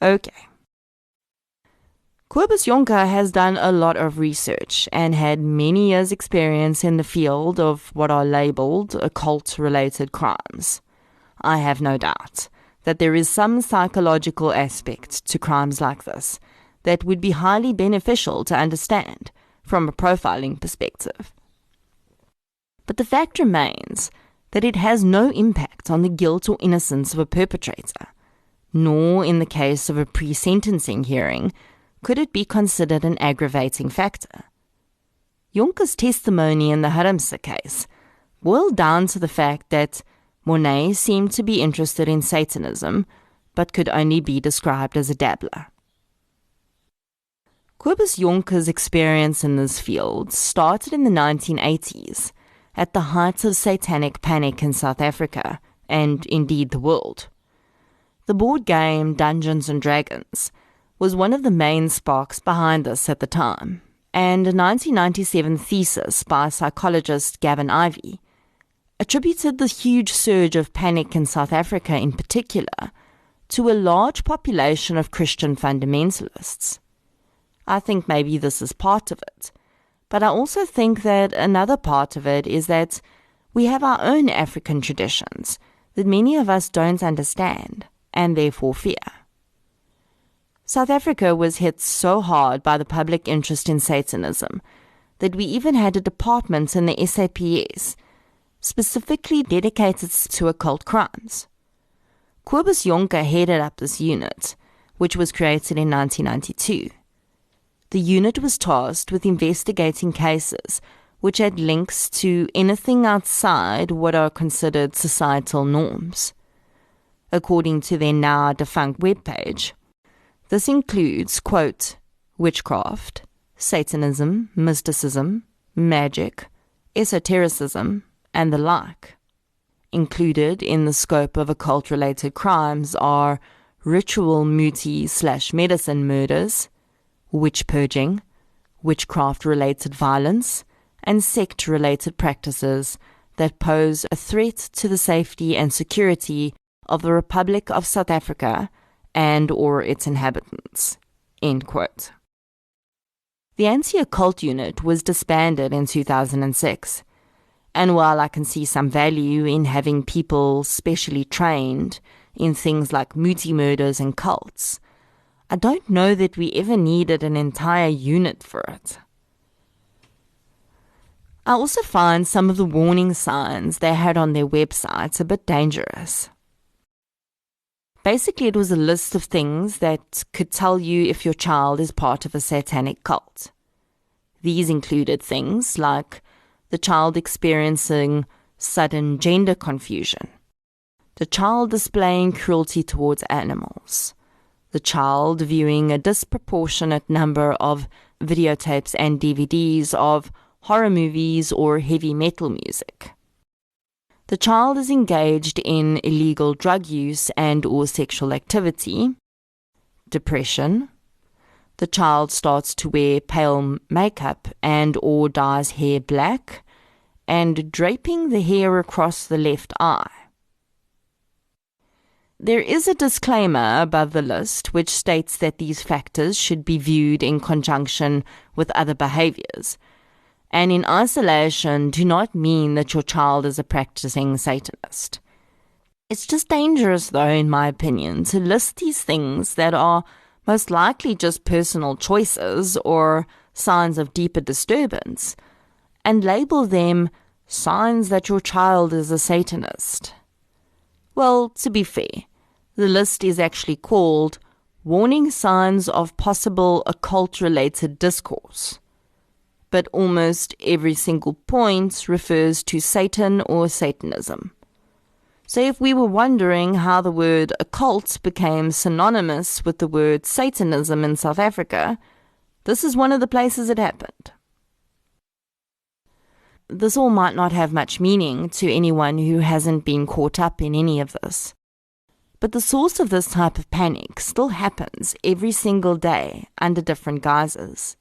Okay. Cobus Jonker has done a lot of research and had many years' experience in the field of what are labeled occult-related crimes. I have no doubt that there is some psychological aspect to crimes like this that would be highly beneficial to understand from a profiling perspective. But the fact remains that it has no impact on the guilt or innocence of a perpetrator, nor in the case of a pre-sentencing hearing could it be considered an aggravating factor. Jonker's testimony in the Harmse case boiled down to the fact that Monet seemed to be interested in Satanism, but could only be described as a dabbler. Cobus Jonker's experience in this field started in the 1980s, at the height of satanic panic in South Africa, and indeed the world. The board game Dungeons & Dragons was one of the main sparks behind this at the time, and a 1997 thesis by psychologist Gavin Ivey attributed the huge surge of panic in South Africa in particular to a large population of Christian fundamentalists. I think maybe this is part of it, but I also think that another part of it is that we have our own African traditions that many of us don't understand and therefore fear. South Africa was hit so hard by the public interest in Satanism that we even had a department in the SAPS specifically dedicated to occult crimes. Cobus Jonker headed up this unit, which was created in 1992. The unit was tasked with investigating cases which had links to anything outside what are considered societal norms. According to their now defunct webpage, this includes, quote, witchcraft, Satanism, mysticism, magic, esotericism, and the like. Included in the scope of occult-related crimes are ritual muti/medicine murders, witch purging, witchcraft-related violence, and sect-related practices that pose a threat to the safety and security of the Republic of South Africa and or its inhabitants. End quote. The anti-occult unit was disbanded in 2006, and while I can see some value in having people specially trained in things like muti murders and cults, I don't know that we ever needed an entire unit for it. I also find some of the warning signs they had on their websites a bit dangerous. Basically, it was a list of things that could tell you if your child is part of a satanic cult. These included things like the child experiencing sudden gender confusion, the child displaying cruelty towards animals, the child viewing a disproportionate number of videotapes and DVDs of horror movies or heavy metal music. The child is engaged in illegal drug use and or sexual activity, depression. The child starts to wear pale makeup and or dyes hair black, and draping the hair across the left eye. There is a disclaimer above the list which states that these factors should be viewed in conjunction with other behaviors, and in isolation do not mean that your child is a practicing Satanist. It's just dangerous, though, in my opinion, to list these things that are most likely just personal choices or signs of deeper disturbance, and label them signs that your child is a Satanist. Well, to be fair, the list is actually called Warning Signs of Possible Occult-Related Discourse, but almost every single point refers to Satan or Satanism. So if we were wondering how the word occult became synonymous with the word Satanism in South Africa, this is one of the places it happened. This all might not have much meaning to anyone who hasn't been caught up in any of this, but the source of this type of panic still happens every single day under different guises.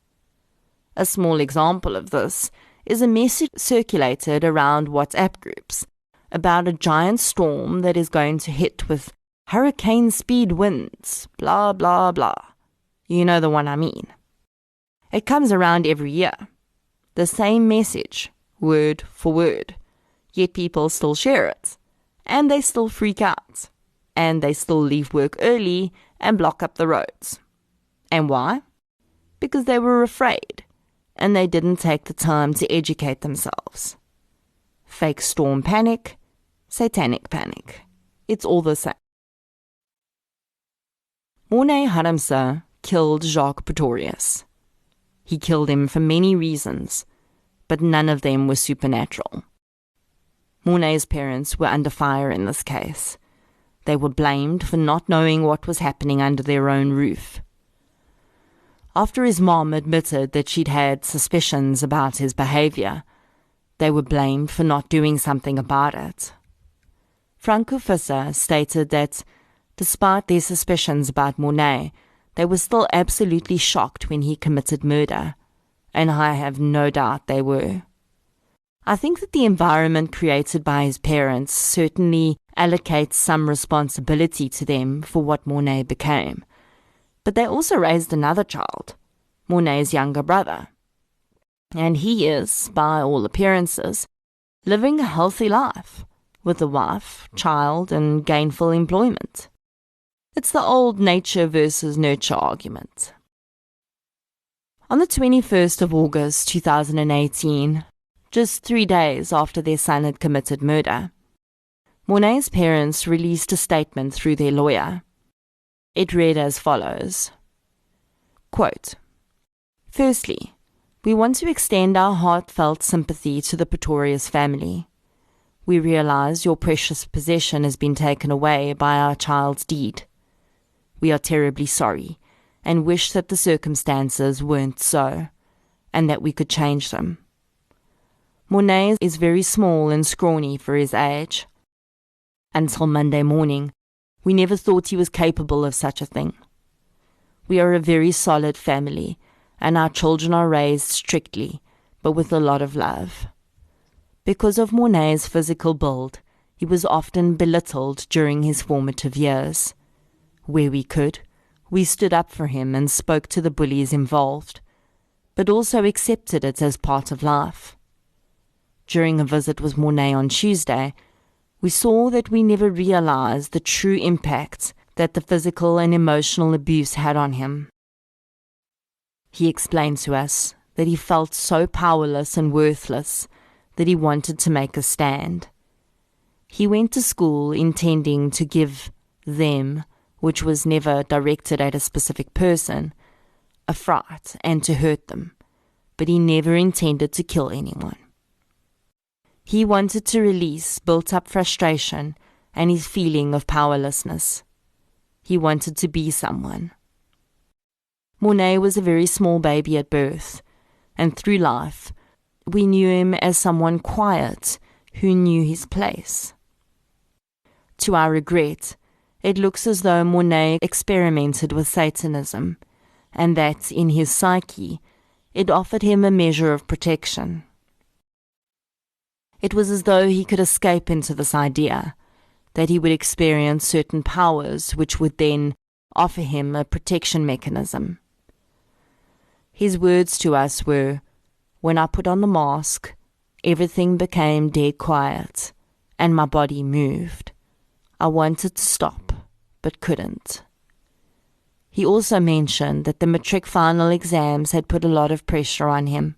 A small example of this is a message circulated around WhatsApp groups about a giant storm that is going to hit with hurricane speed winds, blah, blah, blah. You know the one I mean. It comes around every year. The same message, word for word. Yet people still share it. And they still freak out. And they still leave work early and block up the roads. And why? Because they were afraid. And they didn't take the time to educate themselves. Fake storm panic, satanic panic. It's all the same. Mornay Harmse killed Jacques Pretorius. He killed him for many reasons, but none of them were supernatural. Mornay's parents were under fire in this case. They were blamed for not knowing what was happening under their own roof. After his mom admitted that she'd had suspicions about his behavior, they were blamed for not doing something about it. Franco Visser stated that, despite their suspicions about Mornay, they were still absolutely shocked when he committed murder, and I have no doubt they were. I think that the environment created by his parents certainly allocates some responsibility to them for what Mornay became, but they also raised another child, Mornay's younger brother. And he is, by all appearances, living a healthy life, with a wife, child, and gainful employment. It's the old nature versus nurture argument. On the 21st of August 2018, just 3 days after their son had committed murder, Mornay's parents released a statement through their lawyer. It read as follows, quote, "Firstly, we want to extend our heartfelt sympathy to the Pretorius family. We realize your precious possession has been taken away by our child's deed. We are terribly sorry and wish that the circumstances weren't so, and that we could change them. Mornay is very small and scrawny for his age. Until Monday morning, we never thought he was capable of such a thing. We are a very solid family, and our children are raised strictly, but with a lot of love. Because of Mornay's physical build, he was often belittled during his formative years. Where we could, we stood up for him and spoke to the bullies involved, but also accepted it as part of life. During a visit with Mornay on Tuesday, we saw that we never realized the true impact that the physical and emotional abuse had on him. He explained to us that he felt so powerless and worthless that he wanted to make a stand. He went to school intending to give them, which was never directed at a specific person, a fright and to hurt them, but he never intended to kill anyone. He wanted to release built-up frustration and his feeling of powerlessness. He wanted to be someone. Mornay was a very small baby at birth, and through life, we knew him as someone quiet who knew his place. To our regret, it looks as though Mornay experimented with Satanism, and that in his psyche, it offered him a measure of protection. It was as though he could escape into this idea, that he would experience certain powers which would then offer him a protection mechanism. His words to us were, "When I put on the mask, everything became dead quiet, and my body moved. I wanted to stop, but couldn't." He also mentioned that the matric final exams had put a lot of pressure on him.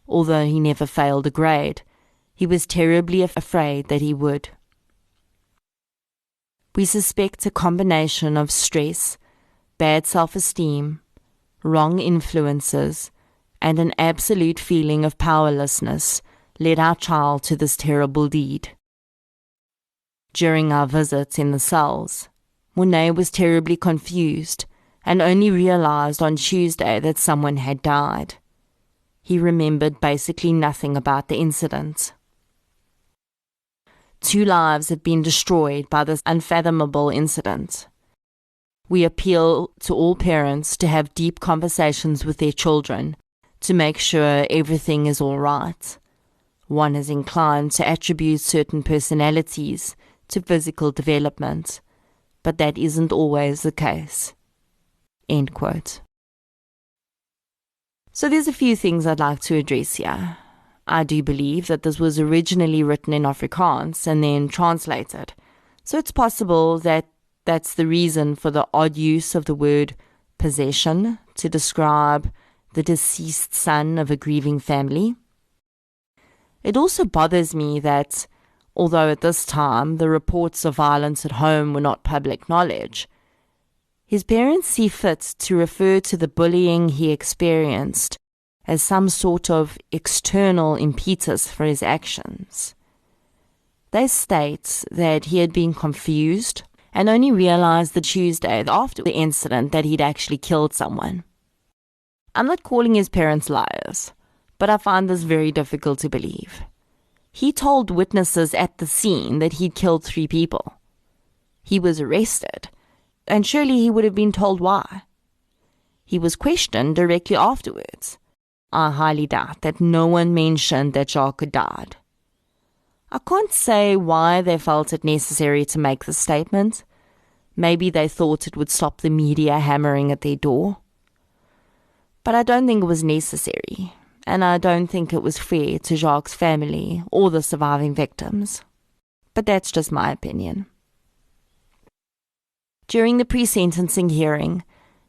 Although he never failed a grade, he was terribly afraid that he would. We suspect a combination of stress, bad self-esteem, wrong influences, and an absolute feeling of powerlessness led our child to this terrible deed. During our visits in the cells, Mornay was terribly confused and only realized on Tuesday that someone had died. He remembered basically nothing about the incident. 2 lives have been destroyed by this unfathomable incident. We appeal to all parents to have deep conversations with their children to make sure everything is all right. One is inclined to attribute certain personalities to physical development, but that isn't always the case." End quote. So there's a few things I'd like to address here. I do believe that this was originally written in Afrikaans and then translated. So it's possible that that's the reason for the odd use of the word possession to describe the deceased son of a grieving family. It also bothers me that, although at this time the reports of violence at home were not public knowledge, his parents see fit to refer to the bullying he experienced as some sort of external impetus for his actions. They state that he had been confused and only realized the Tuesday after the incident that he'd actually killed someone. I'm not calling his parents liars, but I find this very difficult to believe. He told witnesses at the scene that he'd killed 3 people. He was arrested, and surely he would have been told why. He was questioned directly afterwards. I highly doubt that no one mentioned that Jacques had died. I can't say why they felt it necessary to make the statement. Maybe they thought it would stop the media hammering at their door. But I don't think it was necessary, and I don't think it was fair to Jacques' family or the surviving victims. But that's just my opinion. During the pre-sentencing hearing,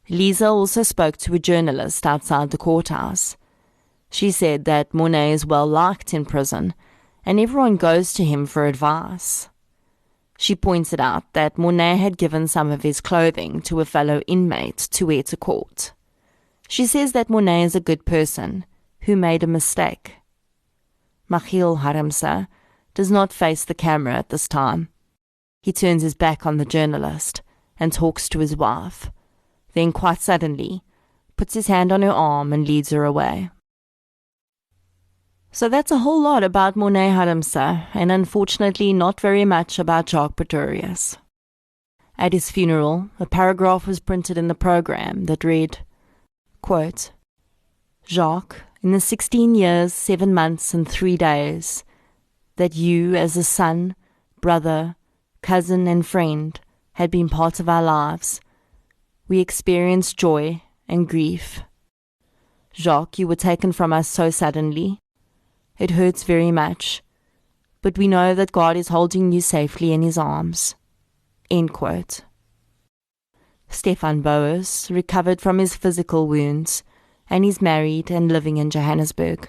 Lisa also spoke to a journalist outside the courthouse. She said that Monet is well liked in prison, and everyone goes to him for advice. She pointed out that Monet had given some of his clothing to a fellow inmate to wear to court. She says that Monet is a good person who made a mistake. Michiel Harmse does not face the camera at this time. He turns his back on the journalist and talks to his wife, then quite suddenly puts his hand on her arm and leads her away. So that's a whole lot about Monet Harmse, and unfortunately not very much about Jacques Pretorius. At his funeral, a paragraph was printed in the program that read, quote, "Jacques, in the 16 years, 7 months and 3 days that you as a son, brother, cousin and friend had been part of our lives, we experienced joy and grief. Jacques, you were taken from us so suddenly. It hurts very much, but we know that God is holding you safely in his arms." End quote. Stefan Boas recovered from his physical wounds, and is married and living in Johannesburg.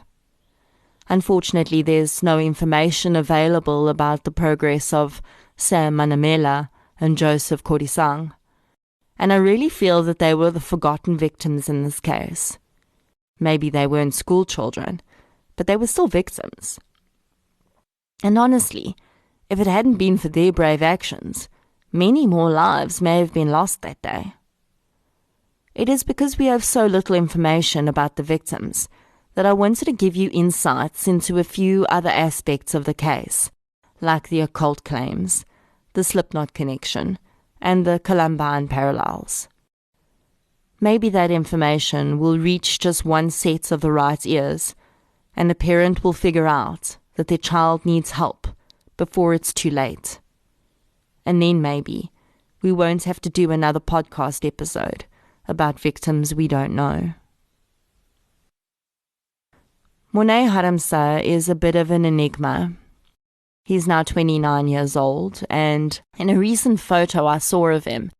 Unfortunately, there's no information available about the progress of Sam Manamela and Joseph Kodisang, and I really feel that they were the forgotten victims in this case. Maybe they weren't school children, but they were still victims. And honestly, if it hadn't been for their brave actions, many more lives may have been lost that day. It is because we have so little information about the victims that I wanted to give you insights into a few other aspects of the case, like the occult claims, the Slipknot connection, and the Columbine parallels. Maybe that information will reach just one set of the right ears, and a parent will figure out that their child needs help before it's too late. And then maybe we won't have to do another podcast episode about victims we don't know. Monet Harmse is a bit of an enigma. He's now 29 years old, and in a recent photo I saw of him,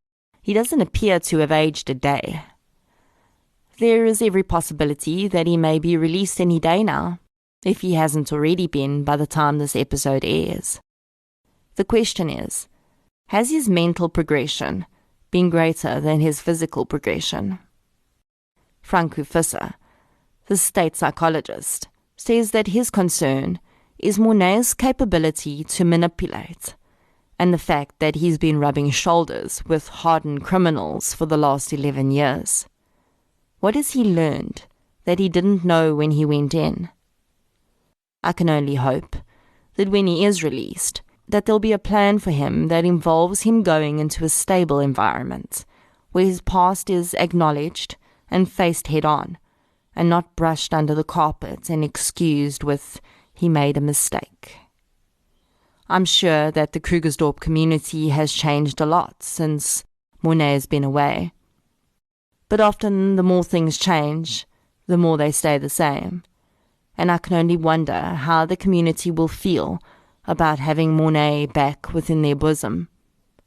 he doesn't appear to have aged a day. There is every possibility that he may be released any day now, if he hasn't already been by the time this episode airs. The question is, has his mental progression been greater than his physical progression? Franco Visser, the state psychologist, says that his concern is Monet's capability to manipulate, and the fact that he's been rubbing shoulders with hardened criminals for the last 11 years. What has he learned that he didn't know when he went in? I can only hope that when he is released, that there'll be a plan for him that involves him going into a stable environment, where his past is acknowledged and faced head-on, and not brushed under the carpet and excused with he made a mistake. I'm sure that the Krugersdorp community has changed a lot since Mornay has been away. But often the more things change, the more they stay the same. And I can only wonder how the community will feel about having Mornay back within their bosom,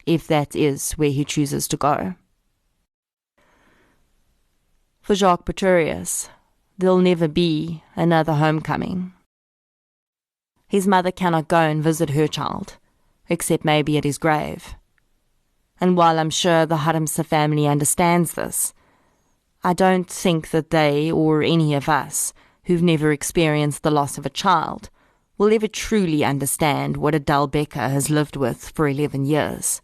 if that is where he chooses to go. For Jacques Pretorius, there'll never be another homecoming. His mother cannot go and visit her child, except maybe at his grave. And while I'm sure the Harmse family understands this, I don't think that they, or any of us, who've never experienced the loss of a child, will ever truly understand what Adele Becker has lived with for 11 years.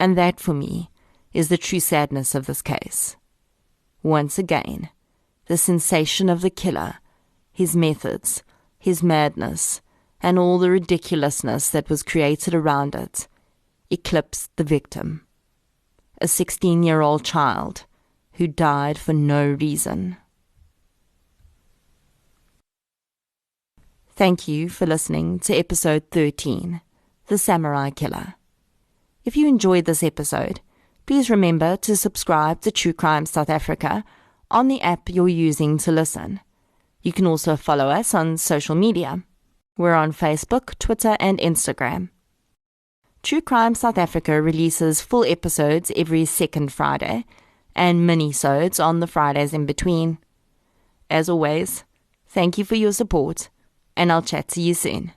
And that, for me, is the true sadness of this case. Once again, the sensation of the killer, his methods, his madness, and all the ridiculousness that was created around it, eclipsed the victim, a 16-year-old child who died for no reason. Thank you for listening to episode 13, The Samurai Killer. If you enjoyed this episode, please remember to subscribe to True Crime South Africa on the app you're using to listen. You can also follow us on social media. We're on Facebook, Twitter, and Instagram. True Crime South Africa releases full episodes every second Friday, and mini-sodes on the Fridays in between. As always, thank you for your support, and I'll chat to you soon.